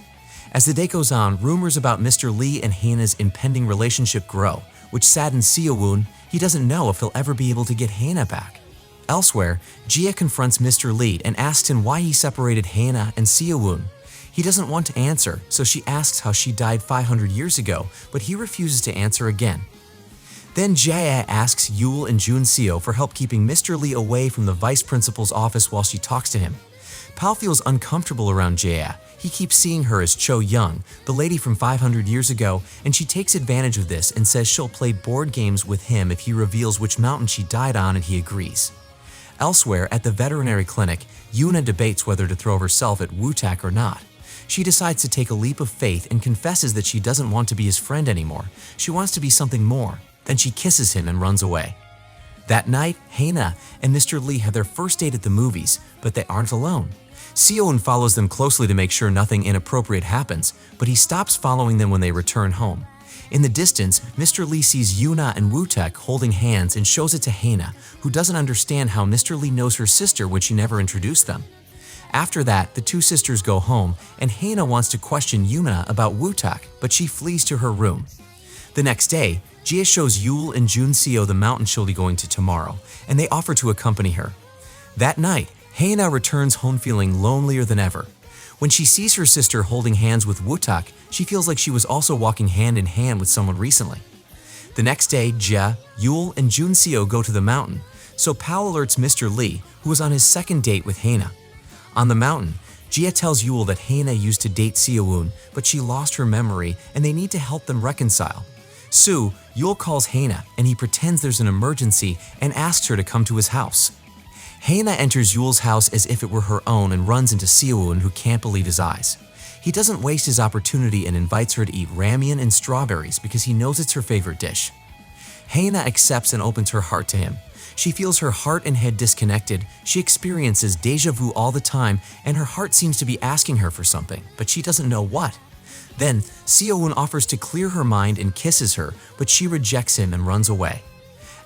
As the day goes on, rumors about Mr. Lee and Haena's impending relationship grow, which saddens Seo-woon. He doesn't know if he'll ever be able to get Haena back. Elsewhere, Jia confronts Mr. Lee and asks him why he separated Haena and Seo-woon. He doesn't want to answer, so she asks how she died 500 years ago, but he refuses to answer again. Then Jae asks Yul and Jun-seo for help keeping Mr. Lee away from the vice principal's office while she talks to him. Pal feels uncomfortable around Jae. He keeps seeing her as Cho Young, the lady from 500 years ago, and she takes advantage of this and says she'll play board games with him if he reveals which mountain she died on, and he agrees. Elsewhere, at the veterinary clinic, Yuna debates whether to throw herself at Woo-tak or not. She decides to take a leap of faith and confesses that she doesn't want to be his friend anymore. She wants to be something more. Then she kisses him and runs away. That night, Haena and Mr. Lee have their first date at the movies, but they aren't alone. Seo-woon follows them closely to make sure nothing inappropriate happens, but he stops following them when they return home. In the distance, Mr. Lee sees Yuna and Woo-tak holding hands and shows it to Haena, who doesn't understand how Mr. Lee knows her sister when she never introduced them. After that, the two sisters go home, and Haena wants to question Yuna about Woo-tak, but she flees to her room. The next day, Jia shows Yul and Jun-seo the mountain she'll be going to tomorrow, and they offer to accompany her. That night, Haena returns home feeling lonelier than ever. When she sees her sister holding hands with Woo-tak, she feels like she was also walking hand in hand with someone recently. The next day, Jia, Yul, and Jun-seo go to the mountain, so Pal alerts Mr. Lee, who was on his second date with Haena. On the mountain, Jia tells Yul that Haena used to date Seo-woon, but she lost her memory and they need to help them reconcile. So, Yul calls Haena and he pretends there's an emergency and asks her to come to his house. Haena enters Yul's house as if it were her own and runs into Seo-woon, who can't believe his eyes. He doesn't waste his opportunity and invites her to eat ramen and strawberries because he knows it's her favorite dish. Haena accepts and opens her heart to him. She feels her heart and head disconnected. She experiences déjà vu all the time, and her heart seems to be asking her for something, but she doesn't know what. Then, Seo-woon offers to clear her mind and kisses her, but she rejects him and runs away.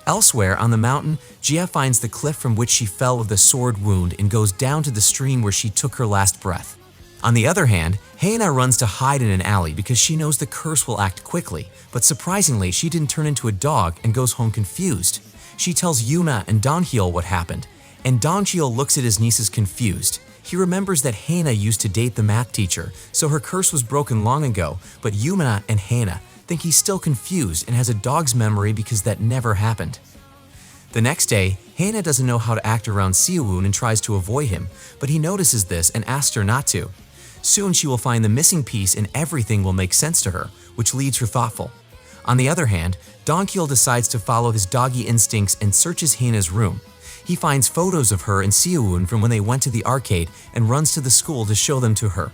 Elsewhere, on the mountain, Jia finds the cliff from which she fell with a sword wound and goes down to the stream where she took her last breath. On the other hand, Haena runs to hide in an alley because she knows the curse will act quickly, but surprisingly, she didn't turn into a dog and goes home confused. She tells Yuna and Donghil what happened, and Donghil looks at his nieces confused. He remembers that Haena used to date the math teacher, so her curse was broken long ago, but Yuna and Haena think he's still confused and has a dog's memory because that never happened. The next day, Haena doesn't know how to act around Seo-woon and tries to avoid him, but he notices this and asks her not to. Soon she will find the missing piece and everything will make sense to her, which leaves her thoughtful. On the other hand, Donghil decides to follow his doggy instincts and searches Haena's room. He finds photos of her and Seo-woon from when they went to the arcade and runs to the school to show them to her.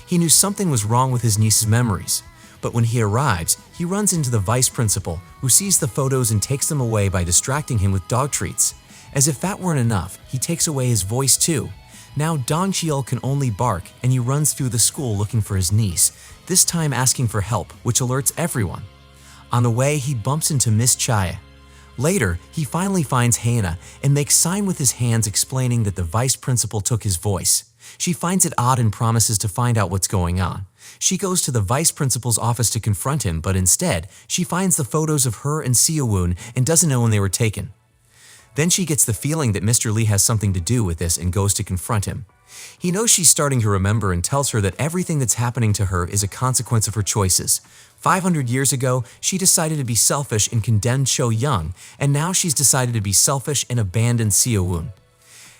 He knew something was wrong with his niece's memories, But when he arrives, he runs into the vice principal, who sees the photos and takes them away by distracting him with dog treats. As if that weren't enough, he takes away his voice too. Now Dong-cheol can only bark, and he runs through the school looking for his niece, this time asking for help, which alerts everyone. On the way, he bumps into Miss Chaya. Later, he finally finds Hannah and makes sign with his hands explaining that the vice principal took his voice. She finds it odd and promises to find out what's going on. She goes to the vice principal's office to confront him, but instead, she finds the photos of her and Seo-woon and doesn't know when they were taken. Then she gets the feeling that Mr. Lee has something to do with this and goes to confront him. He knows she's starting to remember and tells her that everything that's happening to her is a consequence of her choices. 500 years ago, she decided to be selfish and condemned Cho-young, and now she's decided to be selfish and abandon Seo-woon.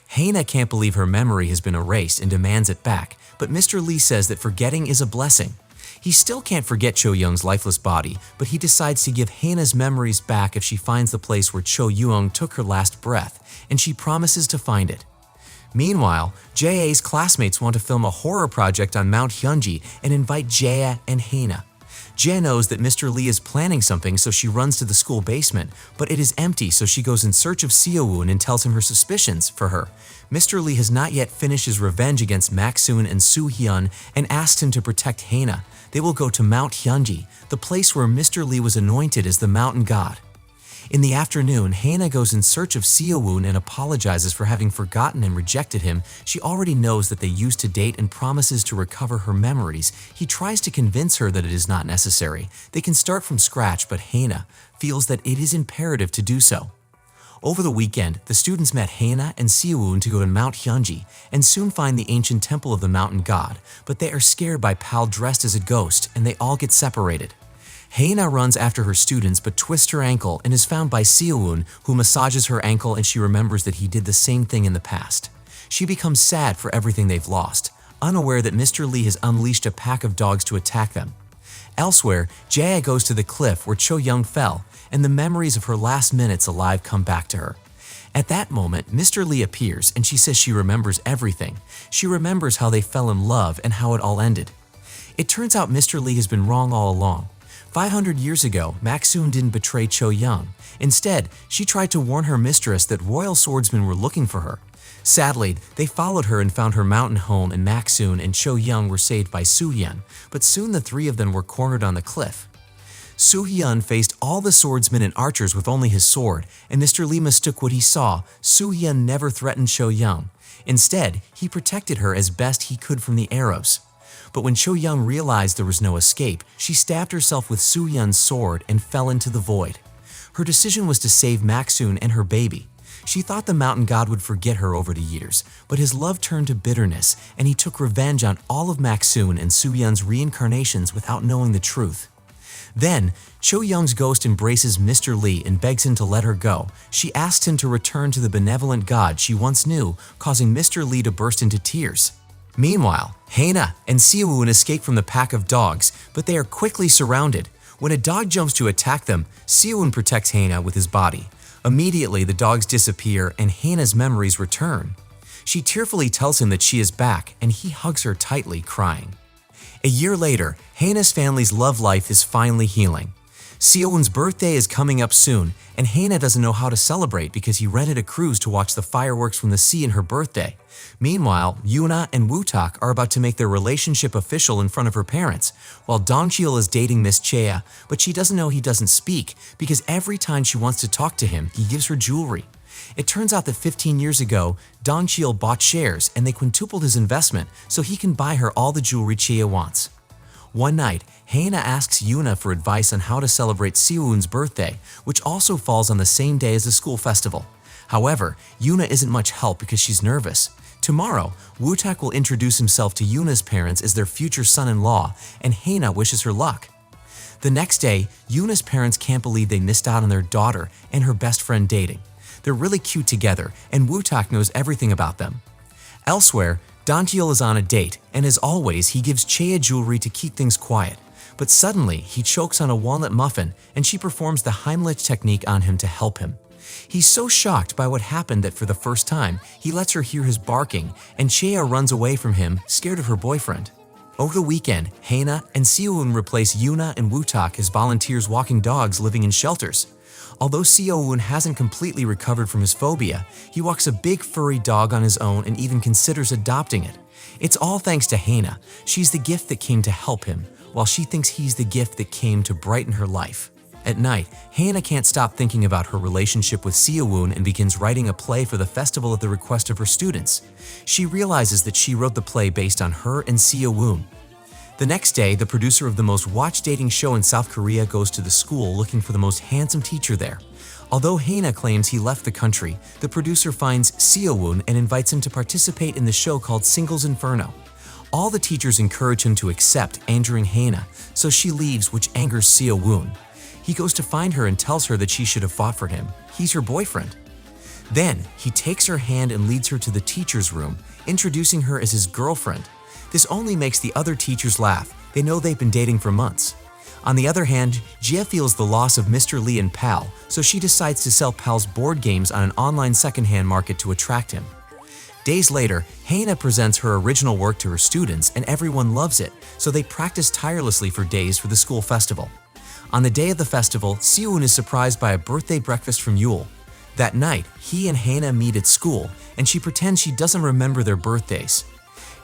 Hannah can't believe her memory has been erased and demands it back, but Mr. Lee says that forgetting is a blessing. He still can't forget Cho-young's lifeless body, but he decides to give Hannah's memories back if she finds the place where Cho-young took her last breath, and she promises to find it. Meanwhile, Jae's classmates want to film a horror project on Mount Hyunji and invite Jae and Hannah. Jae knows that Mr. Lee is planning something, so she runs to the school basement, but it is empty, so she goes in search of Seo-woon and tells him her suspicions for her. Mr. Lee has not yet finished his revenge against Mak-soon and Soo-hyun and asks him to protect Hannah. They will go to Mount Hyunji, the place where Mr. Lee was anointed as the mountain god. In the afternoon, Hannah goes in search of Seo-woon and apologizes for having forgotten and rejected him. She already knows that they used to date and promises to recover her memories. He tries to convince her that it is not necessary. They can start from scratch, but Hannah feels that it is imperative to do so. Over the weekend, the students met Hannah and Seo-woon to go to Mount Hyunji and soon find the ancient temple of the mountain god, but they are scared by Pal dressed as a ghost and they all get separated. Hannah runs after her students but twists her ankle and is found by Seo-woon, who massages her ankle, and she remembers that he did the same thing in the past. She becomes sad for everything they've lost, unaware that Mr. Lee has unleashed a pack of dogs to attack them. Elsewhere, Jae goes to the cliff where Cho-young fell, and the memories of her last minutes alive come back to her. At that moment, Mr. Lee appears and she says she remembers everything. She remembers how they fell in love and how it all ended. It turns out Mr. Lee has been wrong all along. 500 years ago, Mak-soon didn't betray Cho-young. Instead, she tried to warn her mistress that royal swordsmen were looking for her. Sadly, they followed her and found her mountain home, and Mak-soon and Cho-young were saved by Soo-hyun, but soon the three of them were cornered on the cliff. Soo-hyun faced all the swordsmen and archers with only his sword, and Mr. Lee mistook what he saw. Soo-hyun never threatened Cho-young. Instead, he protected her as best he could from the arrows. But when Cho-young realized there was no escape, she stabbed herself with Soo-hyun's sword and fell into the void. Her decision was to save Mak-soon and her baby. She thought the mountain god would forget her over the years, but his love turned to bitterness, and he took revenge on all of Mak-soon and Soo-hyun's reincarnations without knowing the truth. Then, Cho-young's ghost embraces Mr. Lee and begs him to let her go. She asks him to return to the benevolent god she once knew, causing Mr. Lee to burst into tears. Meanwhile, Hannah and Seo-woon escape from the pack of dogs, but they are quickly surrounded. When a dog jumps to attack them, Seo-woon protects Hannah with his body. Immediately, the dogs disappear and Hannah's memories return. She tearfully tells him that she is back, and he hugs her tightly, crying. A year later, Hannah's family's love life is finally healing. Seo-woon's birthday is coming up soon, and Hannah doesn't know how to celebrate because he rented a cruise to watch the fireworks from the sea on her birthday. Meanwhile, Yoona and Woo-tak are about to make their relationship official in front of her parents, while Dong-cheol is dating Miss Chea, but she doesn't know he doesn't speak because every time she wants to talk to him, he gives her jewelry. It turns out that 15 years ago, Dong-cheol bought shares and they quintupled his investment so he can buy her all the jewelry Chea wants. One night, Hannah asks Yoona for advice on how to celebrate Seo-woon's birthday, which also falls on the same day as the school festival. However, Yoona isn't much help because she's nervous. Tomorrow, Woo-tak will introduce himself to Yoona's parents as their future son-in-law, and Hannah wishes her luck. The next day, Yoona's parents can't believe they missed out on their daughter and her best friend dating. They're really cute together, and Woo-tak knows everything about them. Elsewhere, Dong-cheol is on a date, and as always, he gives Chea jewelry to keep things quiet. But suddenly, he chokes on a walnut muffin, and she performs the Heimlich technique on him to help him. He's so shocked by what happened that for the first time, he lets her hear his barking, and Chea runs away from him, scared of her boyfriend. Over the weekend, Hana and Seowoon replace Yuna and Wootak as volunteers walking dogs living in shelters. Although Seowoon hasn't completely recovered from his phobia, he walks a big furry dog on his own and even considers adopting it. It's all thanks to Hana. She's the gift that came to help him, while she thinks he's the gift that came to brighten her life. At night, Hana can't stop thinking about her relationship with Seowoon and begins writing a play for the festival at the request of her students. She realizes that she wrote the play based on her and Seowoon. The next day, the producer of the most watched dating show in South Korea goes to the school looking for the most handsome teacher there. Although Hana claims he left the country, the producer finds Seowoon and invites him to participate in the show called Singles Inferno. All the teachers encourage him to accept, angering Hana, so she leaves, which angers Seowoon. He goes to find her and tells her that she should have fought for him. He's her boyfriend. Then, he takes her hand and leads her to the teacher's room, introducing her as his girlfriend. This only makes the other teachers laugh. They know they've been dating for months. On the other hand, Jia feels the loss of Mr. Lee and Pal, so she decides to sell Pal's board games on an online secondhand market to attract him. Days later, Hana presents her original work to her students and everyone loves it, so they practice tirelessly for days for the school festival. On the day of the festival, Seowoon is surprised by a birthday breakfast from Yule. That night, he and Hana meet at school, and she pretends she doesn't remember their birthdays.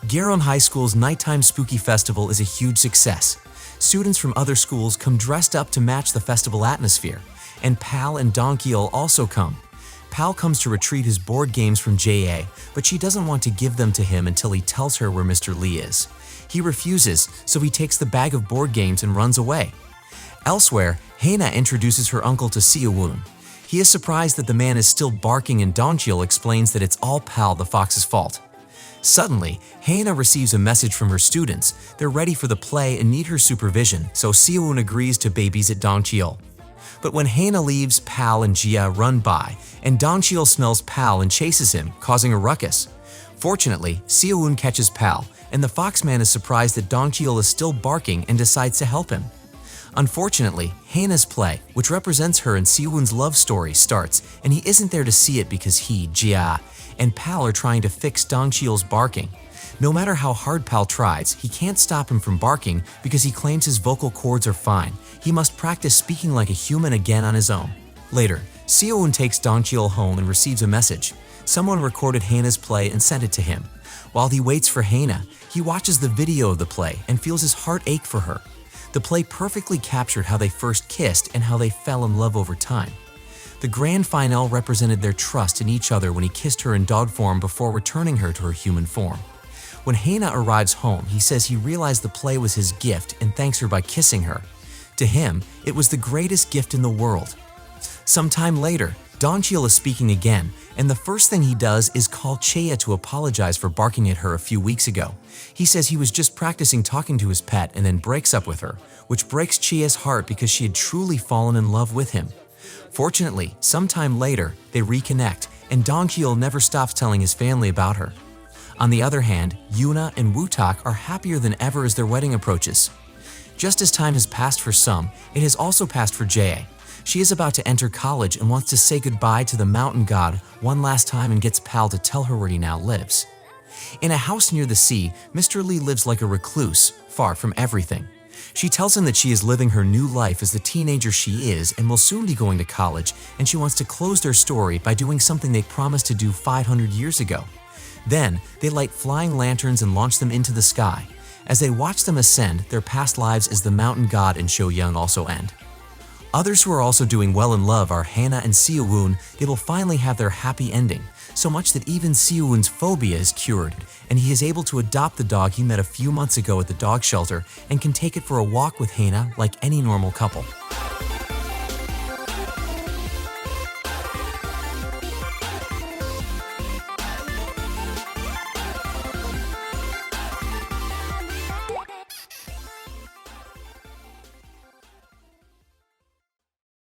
Kdrama High School's nighttime spooky festival is a huge success. Students from other schools come dressed up to match the festival atmosphere, and Pal and Donkyul also come. Pal comes to retrieve his board games from JA, but she doesn't want to give them to him until he tells her where Mr. Lee is. He refuses, so he takes the bag of board games and runs away. Elsewhere, Hana introduces her uncle to Seowoon. He is surprised that the man is still barking and Donkyul explains that it's all Pal the fox's fault. Suddenly, Hana receives a message from her students. They're ready for the play and need her supervision, so Seowoon agrees to babysit Donkyul. But when Hana leaves, Pal and Jia run by, and Donkyul smells Pal and chases him, causing a ruckus. Fortunately, Seowoon catches Pal, and the foxman is surprised that Donkyul is still barking and decides to help him. Unfortunately, Hana's play, which represents her and Seowoon's love story, starts, and he isn't there to see it because he, Jia, and Pal are trying to fix Donkyul's barking. No matter how hard Pal tries, he can't stop him from barking because he claims his vocal cords are fine. He must practice speaking like a human again on his own. Later, Seowoon takes Donkyul home and receives a message. Someone recorded Hana's play and sent it to him. While he waits for Hana, he watches the video of the play and feels his heart ache for her. The play perfectly captured how they first kissed and how they fell in love over time. The grand finale represented their trust in each other when he kissed her in dog form before returning her to her human form. When Hana arrives home, he says he realized the play was his gift and thanks her by kissing her. To him, it was the greatest gift in the world. Sometime later, Donkyul is speaking again, and the first thing he does is call Chea to apologize for barking at her a few weeks ago. He says he was just practicing talking to his pet and then breaks up with her, which breaks Chea's heart because she had truly fallen in love with him. Fortunately, sometime later, they reconnect, and Donkyul never stops telling his family about her. On the other hand, Yuna and Wootak are happier than ever as their wedding approaches. Just as time has passed for some, it has also passed for Jae. She is about to enter college and wants to say goodbye to the mountain god one last time and gets Pal to tell her where he now lives. In a house near the sea, Mr. Lee lives like a recluse, far from everything. She tells him that she is living her new life as the teenager she is and will soon be going to college, and she wants to close their story by doing something they promised to do 500 years ago. Then, they light flying lanterns and launch them into the sky. As they watch them ascend, their past lives as the mountain god and Shoyoung also end. Others who are also doing well in love are Hana and Seowoon. They will finally have their happy ending, so much that even Seowoon's phobia is cured, and he is able to adopt the dog he met a few months ago at the dog shelter and can take it for a walk with Hana like any normal couple.